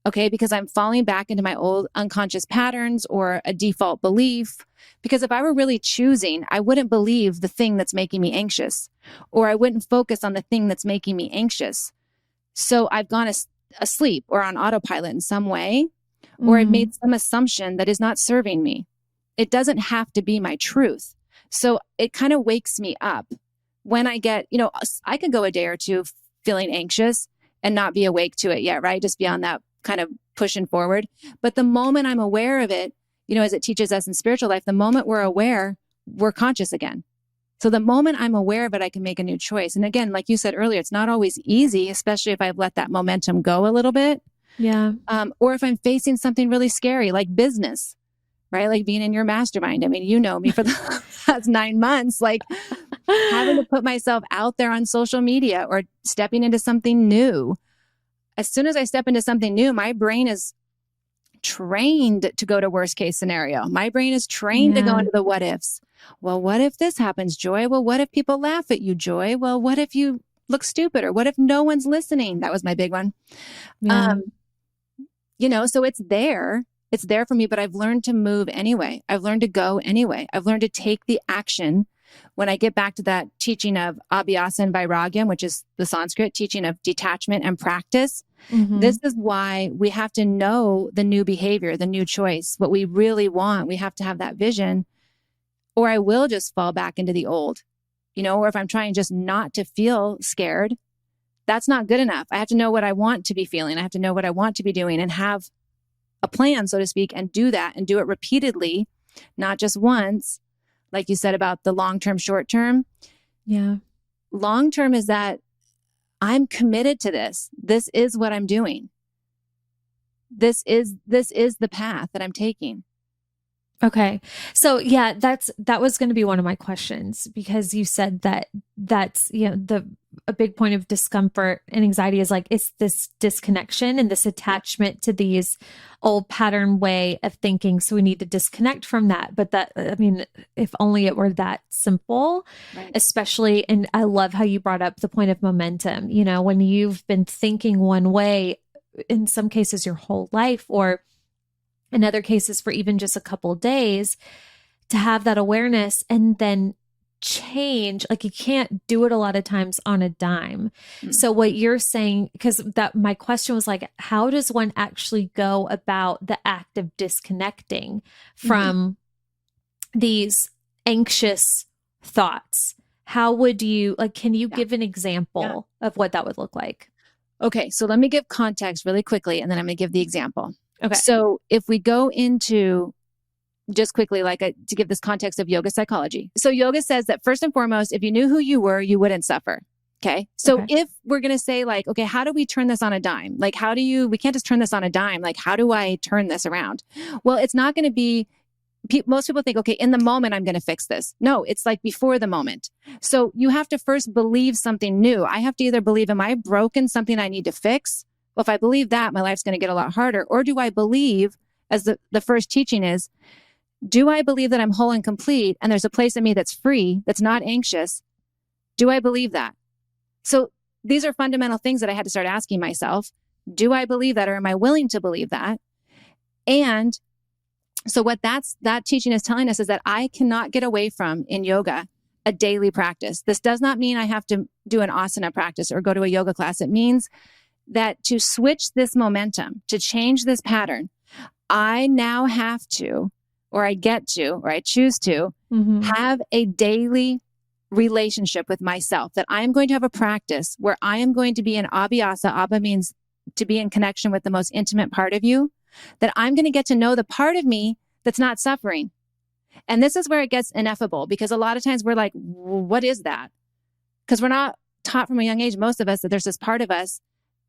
Speaker 2: Okay, because I'm falling back into my old unconscious patterns or a default belief. Because if I were really choosing, I wouldn't believe the thing that's making me anxious, or I wouldn't focus on the thing that's making me anxious. So I've gone asleep or on autopilot in some way, or I've made some assumption that is not serving me. It doesn't have to be my truth. So it kind of wakes me up when I get, you know, I could go a day or two feeling anxious and not be awake to it yet, right? Just be on that kind of pushing forward. But the moment I'm aware of it, you know, as it teaches us in spiritual life, the moment we're aware, we're conscious again. So the moment I'm aware of it, I can make a new choice. And again, like you said earlier, it's not always easy, especially if I've let that momentum go a little bit.
Speaker 1: Yeah.
Speaker 2: Or if I'm facing something really scary, like business, right? Like being in your mastermind. I mean, you know me for the last 9 months, like having to put myself out there on social media or stepping into something new. As soon as I step into something new, my brain is trained to go to worst case scenario. My brain is trained to go into the what ifs. Well, what if this happens, Joy? Well, what if people laugh at you, Joy? Well, what if you look stupid? Or what if no one's listening? That was my big one.
Speaker 1: Yeah.
Speaker 2: You know, so it's there. It's there for me, but I've learned to move anyway. I've learned to go anyway. I've learned to take the action. When I get back to that teaching of Abhyasa and Vairagyam, which is the Sanskrit teaching of detachment and practice, this is why we have to know the new behavior, the new choice, what we really want. We have to have that vision, or I will just fall back into the old, you know, or if I'm trying just not to feel scared, that's not good enough. I have to know what I want to be feeling. I have to know what I want to be doing and have a plan, so to speak, and do that and do it repeatedly, not just once. Like you said about the long-term, short-term.
Speaker 1: Yeah.
Speaker 2: Long-term is that I'm committed to this. This is what I'm doing. This is the path that I'm taking.
Speaker 1: Okay. So yeah, that was going to be one of my questions, because you said that's, you know, a big point of discomfort and anxiety is like, it's this disconnection and this attachment to these old pattern way of thinking. So we need to disconnect from that. But that, I mean, if only it were that simple, right. Especially, and I love how you brought up the point of momentum, you know, when you've been thinking one way, in some cases your whole life, or in other cases for even just a couple of days, to have that awareness and then change. Like you can't do it a lot of times on a dime. So what you're saying, because that my question was like, how does one actually go about the act of disconnecting from these anxious thoughts? How would you, like, can you give an example of what that would look like?
Speaker 2: Okay. So let me give context really quickly, and then I'm going to give the example.
Speaker 1: Okay.
Speaker 2: So if we go into just quickly, to give this context of yoga psychology. So yoga says that first and foremost, if you knew who you were, you wouldn't suffer. Okay. So
Speaker 1: Okay.
Speaker 2: if we're going to say like, okay, how do we turn this on a dime? Like, we can't just turn this on a dime. Like, how do I turn this around? Well, it's not going to be, most people think, okay, in the moment, I'm going to fix this. No, it's like before the moment. So you have to first believe something new. I have to either believe, am I broken, something I need to fix? Well, if I believe that, my life's going to get a lot harder. Or do I believe, as the first teaching is, do I believe that I'm whole and complete and there's a place in me that's free, that's not anxious? Do I believe that? So these are fundamental things that I had to start asking myself. Do I believe that, or am I willing to believe that? And so what that teaching is telling us is that I cannot get away from in yoga a daily practice. This does not mean I have to do an asana practice or go to a yoga class. It means that to switch this momentum, to change this pattern, I now have to, or I get to, or I choose to have a daily relationship with myself, that I'm going to have a practice where I am going to be in abhyasa. Abha means to be in connection with the most intimate part of you, that I'm going to get to know the part of me that's not suffering. And this is where it gets ineffable, because a lot of times we're like, what is that? Because we're not taught from a young age, most of us, that there's this part of us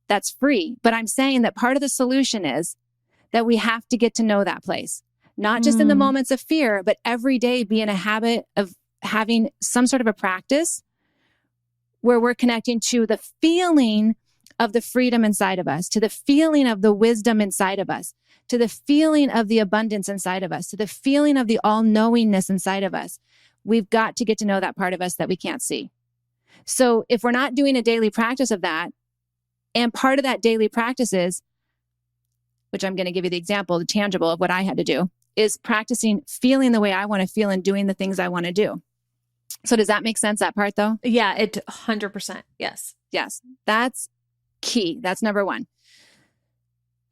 Speaker 2: that's free. But I'm saying that part of the solution is that we have to get to know that place, not just in the moments of fear, but every day be in a habit of having some sort of a practice where we're connecting to the feeling of the freedom inside of us, to the feeling of the wisdom inside of us, to the feeling of the abundance inside of us, to the feeling of the all-knowingness inside of us. We've got to get to know that part of us that we can't see. So if we're not doing a daily practice of that, and part of that daily practice is, which I'm going to give you the example, the tangible of what I had to do, is practicing feeling the way I want to feel and doing the things I want to do. So does that make sense, that part though?
Speaker 1: Yeah, it 100%. Yes.
Speaker 2: Yes. That's key. That's number one.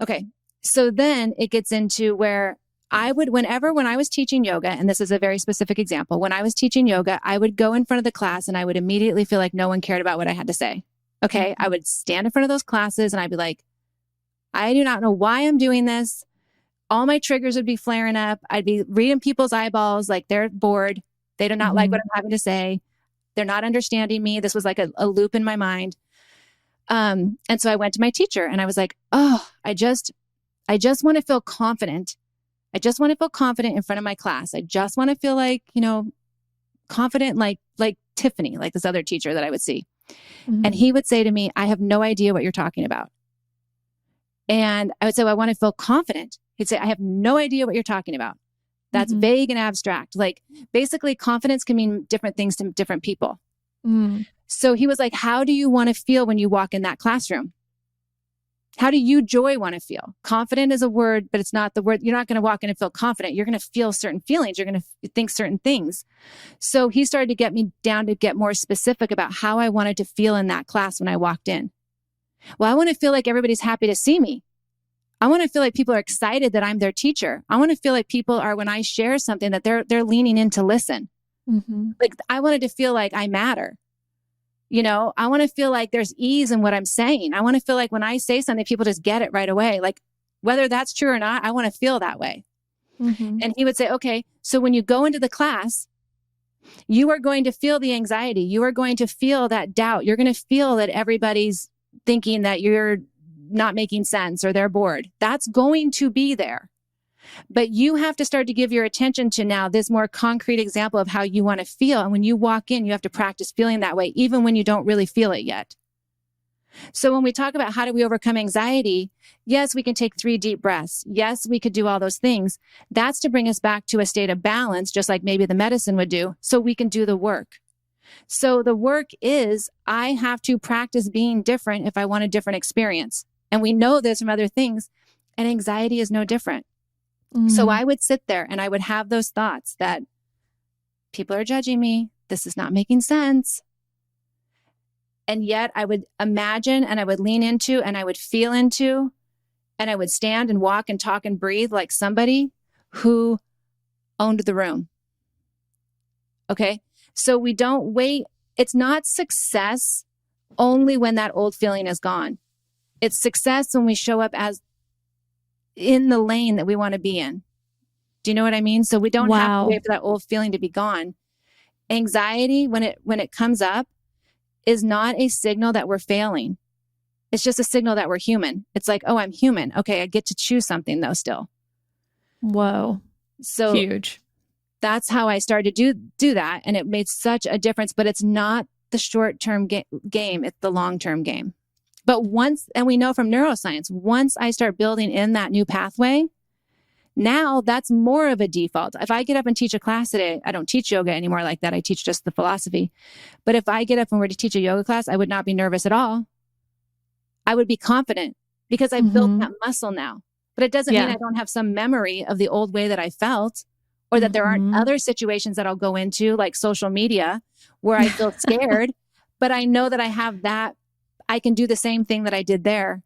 Speaker 2: Okay. So then it gets into where when I was teaching yoga, and this is a very specific example, when I was teaching yoga, I would go in front of the class and I would immediately feel like no one cared about what I had to say. Okay. I would stand in front of those classes and I'd be like, I do not know why I'm doing this. All my triggers would be flaring up. I'd be reading people's eyeballs like they're bored. They do not like what I'm having to say. They're not understanding me. This was like a loop in my mind. And so I went to my teacher and I was like, oh, I just want to feel confident. I just want to feel confident in front of my class. I just want to feel like, confident, like Tiffany, like this other teacher that I would see. And he would say to me, I have no idea what you're talking about. And I would say, well, I want to feel confident. He'd say, I have no idea what you're talking about. That's vague and abstract. Like basically confidence can mean different things to different people. So he was like, how do you want to feel when you walk in that classroom? How do you joy want to feel? Confident is a word, but it's not the word. You're not going to walk in and feel confident. You're going to feel certain feelings. You're going to think certain things. So he started to get me down to get more specific about how I wanted to feel in that class when I walked in. Well, I want to feel like everybody's happy to see me. I want to feel like people are excited that I'm their teacher. I want to feel like people are, when I share something, that they're leaning in to listen. Like I wanted to feel like I matter. I want to feel like there's ease in what I'm saying. I want to feel like when I say something, people just get it right away. Like whether that's true or not, I want to feel that way. And he would say, okay, so when you go into the class, you are going to feel the anxiety. You are going to feel that doubt. You're going to feel that everybody's thinking that you're not making sense or they're bored. That's going to be there. But you have to start to give your attention to now this more concrete example of how you want to feel. And when you walk in, you have to practice feeling that way, even when you don't really feel it yet. So when we talk about how do we overcome anxiety, yes, we can take 3 deep breaths. Yes, we could do all those things. That's to bring us back to a state of balance, just like maybe the medicine would do, so we can do the work. So the work is, I have to practice being different if I want a different experience. And we know this from other things, and anxiety is no different. So I would sit there and I would have those thoughts that people are judging me. This is not making sense. And yet I would imagine and I would lean into and I would feel into and I would stand and walk and talk and breathe like somebody who owned the room. Okay. So we don't wait. It's not success only when that old feeling is gone. It's success when we show up as in the lane that we want to be in. Do you know what I mean? So we don't have to wait for that old feeling to be gone. Anxiety, when it comes up, is not a signal that we're failing. It's just a signal that we're human. It's like, oh, I'm human. Okay, I get to choose something though still.
Speaker 1: Whoa.
Speaker 2: So
Speaker 1: huge.
Speaker 2: That's how I started to do that. And it made such a difference, but it's not the short-term game. It's the long-term game. But and we know from neuroscience, once I start building in that new pathway, now that's more of a default. If I get up and teach a class today, I don't teach yoga anymore like that. I teach just the philosophy. But if I get up and were to teach a yoga class, I would not be nervous at all. I would be confident because I've built that muscle now. But it doesn't mean I don't have some memory of the old way that I felt, or that there aren't other situations that I'll go into, like social media, where I feel scared. But I know that I have that. I can do the same thing that I did there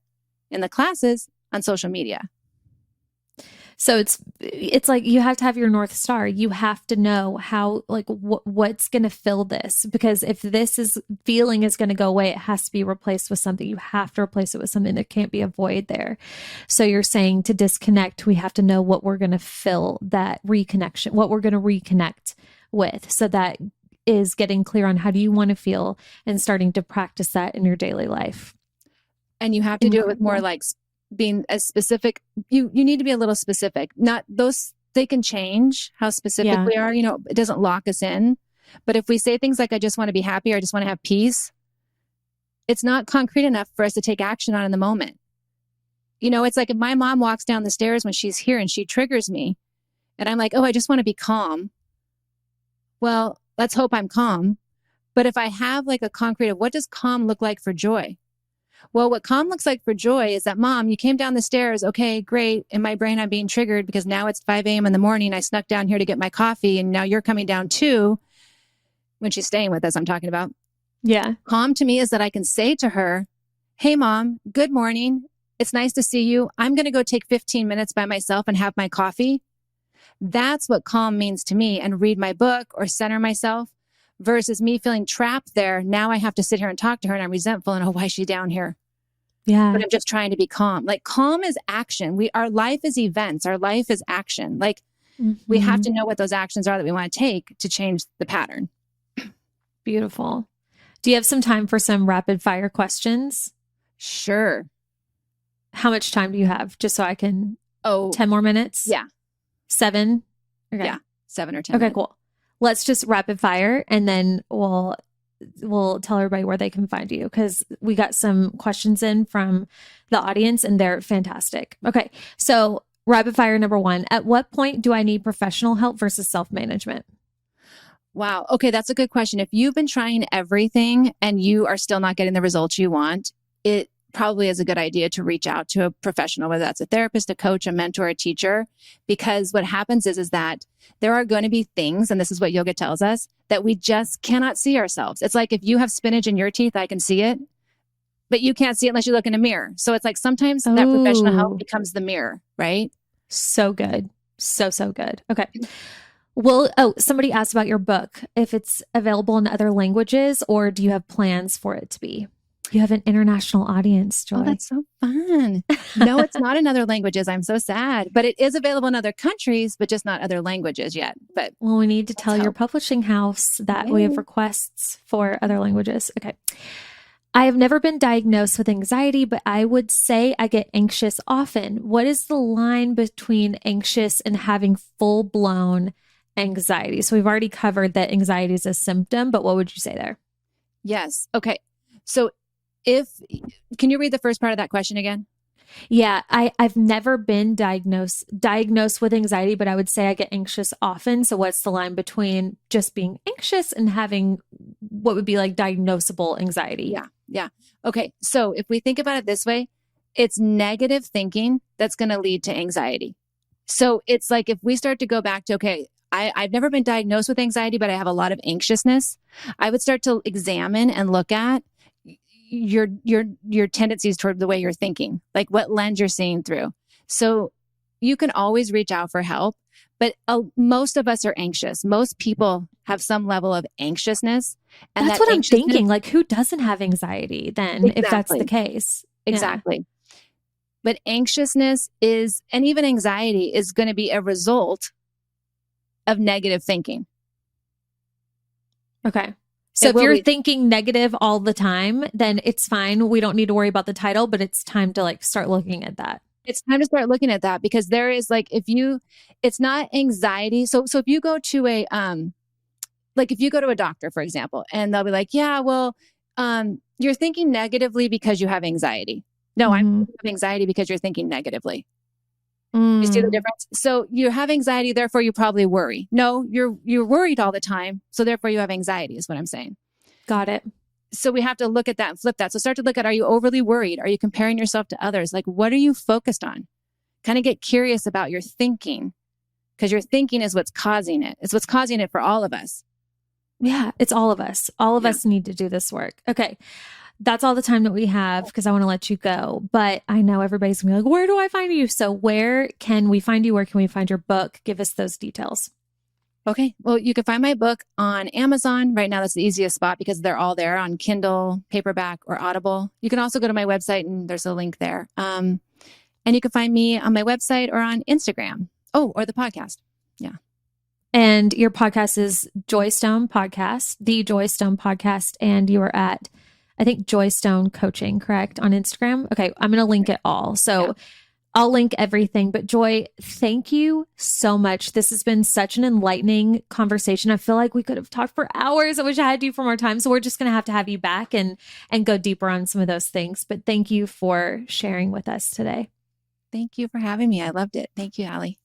Speaker 2: in the classes on social media.
Speaker 1: So it's like you have to have your North Star. You have to know how, like, what's going to fill this, because if this feeling is going to go away, it has to be replaced with something. You have to replace it with something. There can't be a void there. So you're saying to disconnect, we have to know what we're going to fill that reconnection, what we're going to reconnect with. So that is getting clear on how do you want to feel and starting to practice that in your daily life.
Speaker 2: And you have to do it with more like being as specific. You need to be a little specific. Not those, they can change how specific we are. You know, it doesn't lock us in. But if we say things like, I just want to be happy, or I just want to have peace, it's not concrete enough for us to take action on in the moment. You know, it's like if my mom walks down the stairs when she's here and she triggers me and I'm like, oh, I just want to be calm. Well, let's hope I'm calm. But if I have like a concrete of what does calm look like for Joy? Well, what calm looks like for Joy is that, Mom, you came down the stairs. Okay, great. In my brain, I'm being triggered because now it's 5 a.m. in the morning. I snuck down here to get my coffee, and now you're coming down too. When she's staying with us, I'm talking about.
Speaker 1: Yeah.
Speaker 2: Calm to me is that I can say to her, hey, Mom, good morning. It's nice to see you. I'm going to go take 15 minutes by myself and have my coffee. That's what calm means to me, and read my book or center myself. Versus me feeling trapped there. Now I have to sit here and talk to her and I'm resentful and, oh, why is she down here?
Speaker 1: Yeah.
Speaker 2: But I'm just trying to be calm. Like calm is action. Our life is events. Our life is action. Like we have to know what those actions are that we want to take to change the pattern.
Speaker 1: Beautiful. Do you have some time for some rapid fire questions?
Speaker 2: Sure.
Speaker 1: How much time do you have? Just so I can, 10 more minutes?
Speaker 2: Yeah.
Speaker 1: 7? Okay.
Speaker 2: Yeah. 7 or 10
Speaker 1: Okay,
Speaker 2: minutes.
Speaker 1: cool. Let's just rapid fire, and then we'll tell everybody where they can find you, because we got some questions in from the audience and they're fantastic. Okay. So rapid fire number 1, at what point do I need professional help versus self-management?
Speaker 2: Wow. Okay. That's a good question. If you've been trying everything and you are still not getting the results you want, it probably is a good idea to reach out to a professional, whether that's a therapist, a coach, a mentor, a teacher, because what happens is that there are going to be things, and this is what yoga tells us, that we just cannot see ourselves. It's like if you have spinach in your teeth, I can see it, but you can't see it unless you look in a mirror. So it's like sometimes that professional help becomes the mirror, right?
Speaker 1: So good. So good. Okay. Well, somebody asked about your book, if it's available in other languages, or do you have plans for it to be? You have an international audience, Joy.
Speaker 2: Oh, that's so fun. No, it's not in other languages. I'm so sad. But it is available in other countries, but just not other languages yet. But
Speaker 1: well, we need to tell your publishing house that we have requests for other languages. Okay. I have never been diagnosed with anxiety, but I would say I get anxious often. What is the line between anxious and having full-blown anxiety? So we've already covered that anxiety is a symptom, but what would you say there?
Speaker 2: Yes. Okay. So can you read the first part of that question again?
Speaker 1: Yeah, I've never been diagnosed with anxiety, but I would say I get anxious often. So what's the line between just being anxious and having what would be like diagnosable anxiety?
Speaker 2: Yeah. Okay. So if we think about it this way, it's negative thinking that's going to lead to anxiety. So it's like if we start to go back to, okay, I've never been diagnosed with anxiety, but I have a lot of anxiousness. I would start to examine and look at your tendencies toward the way you're thinking, like what lens you're seeing through. So you can always reach out for help, but most of us are anxious. Most people have some level of anxiousness. And
Speaker 1: that's what I'm thinking. Like, who doesn't have anxiety then, if that's the case?
Speaker 2: Exactly. Yeah. But anxiousness and even anxiety is going to be a result of negative thinking.
Speaker 1: Okay. So
Speaker 2: It
Speaker 1: if
Speaker 2: will
Speaker 1: you're
Speaker 2: be.
Speaker 1: thinking negative all the time, then it's fine. We don't need to worry about the title, but it's time to like start looking at that.
Speaker 2: It's time to start looking at that because there is like, it's not anxiety. So if you go to like if you go to a doctor, for example, and they'll be like, yeah, well, you're thinking negatively because you have anxiety. No, I'm
Speaker 1: Mm-hmm.
Speaker 2: thinking of anxiety because you're thinking negatively. You see the
Speaker 1: Mm,
Speaker 2: difference? So you have anxiety, therefore you probably worry. No, you're worried all the time, so therefore you have anxiety is what I'm saying.
Speaker 1: got it.
Speaker 2: So we have to look at that and flip that. So start to look at, are you overly worried? Are you comparing yourself to others? Like, what are you focused on? Kind of get curious about your thinking because your thinking is what's causing it. It's what's causing it for all of us.
Speaker 1: Yeah, it's all of us. All of
Speaker 2: Yeah.
Speaker 1: us need to do this work. Okay. That's all the time that we have because I want to let you go. But I know everybody's gonna be like, where do I find you? So where can we find you? Where can we find your book? Give us those details.
Speaker 2: Okay. Well, you can find my book on Amazon. Right now, that's the easiest spot because they're all there on Kindle, paperback, or Audible. You can also go to my website and there's a link there. And you can find me on my website or on Instagram. Oh, or the podcast. Yeah.
Speaker 1: And your podcast is Joystone Podcast, the Joystone Podcast. And you are at, I think, Joystone Coaching, correct? On Instagram. Okay. I'm going to link it all. So
Speaker 2: Yeah.
Speaker 1: I'll link everything. But Joy, thank you so much. This has been such an enlightening conversation. I feel like we could have talked for hours. I wish I had you for more time. So we're just going to have you back and go deeper on some of those things. But thank you for sharing with us today.
Speaker 2: Thank you for having me. I loved it. Thank you, Allie.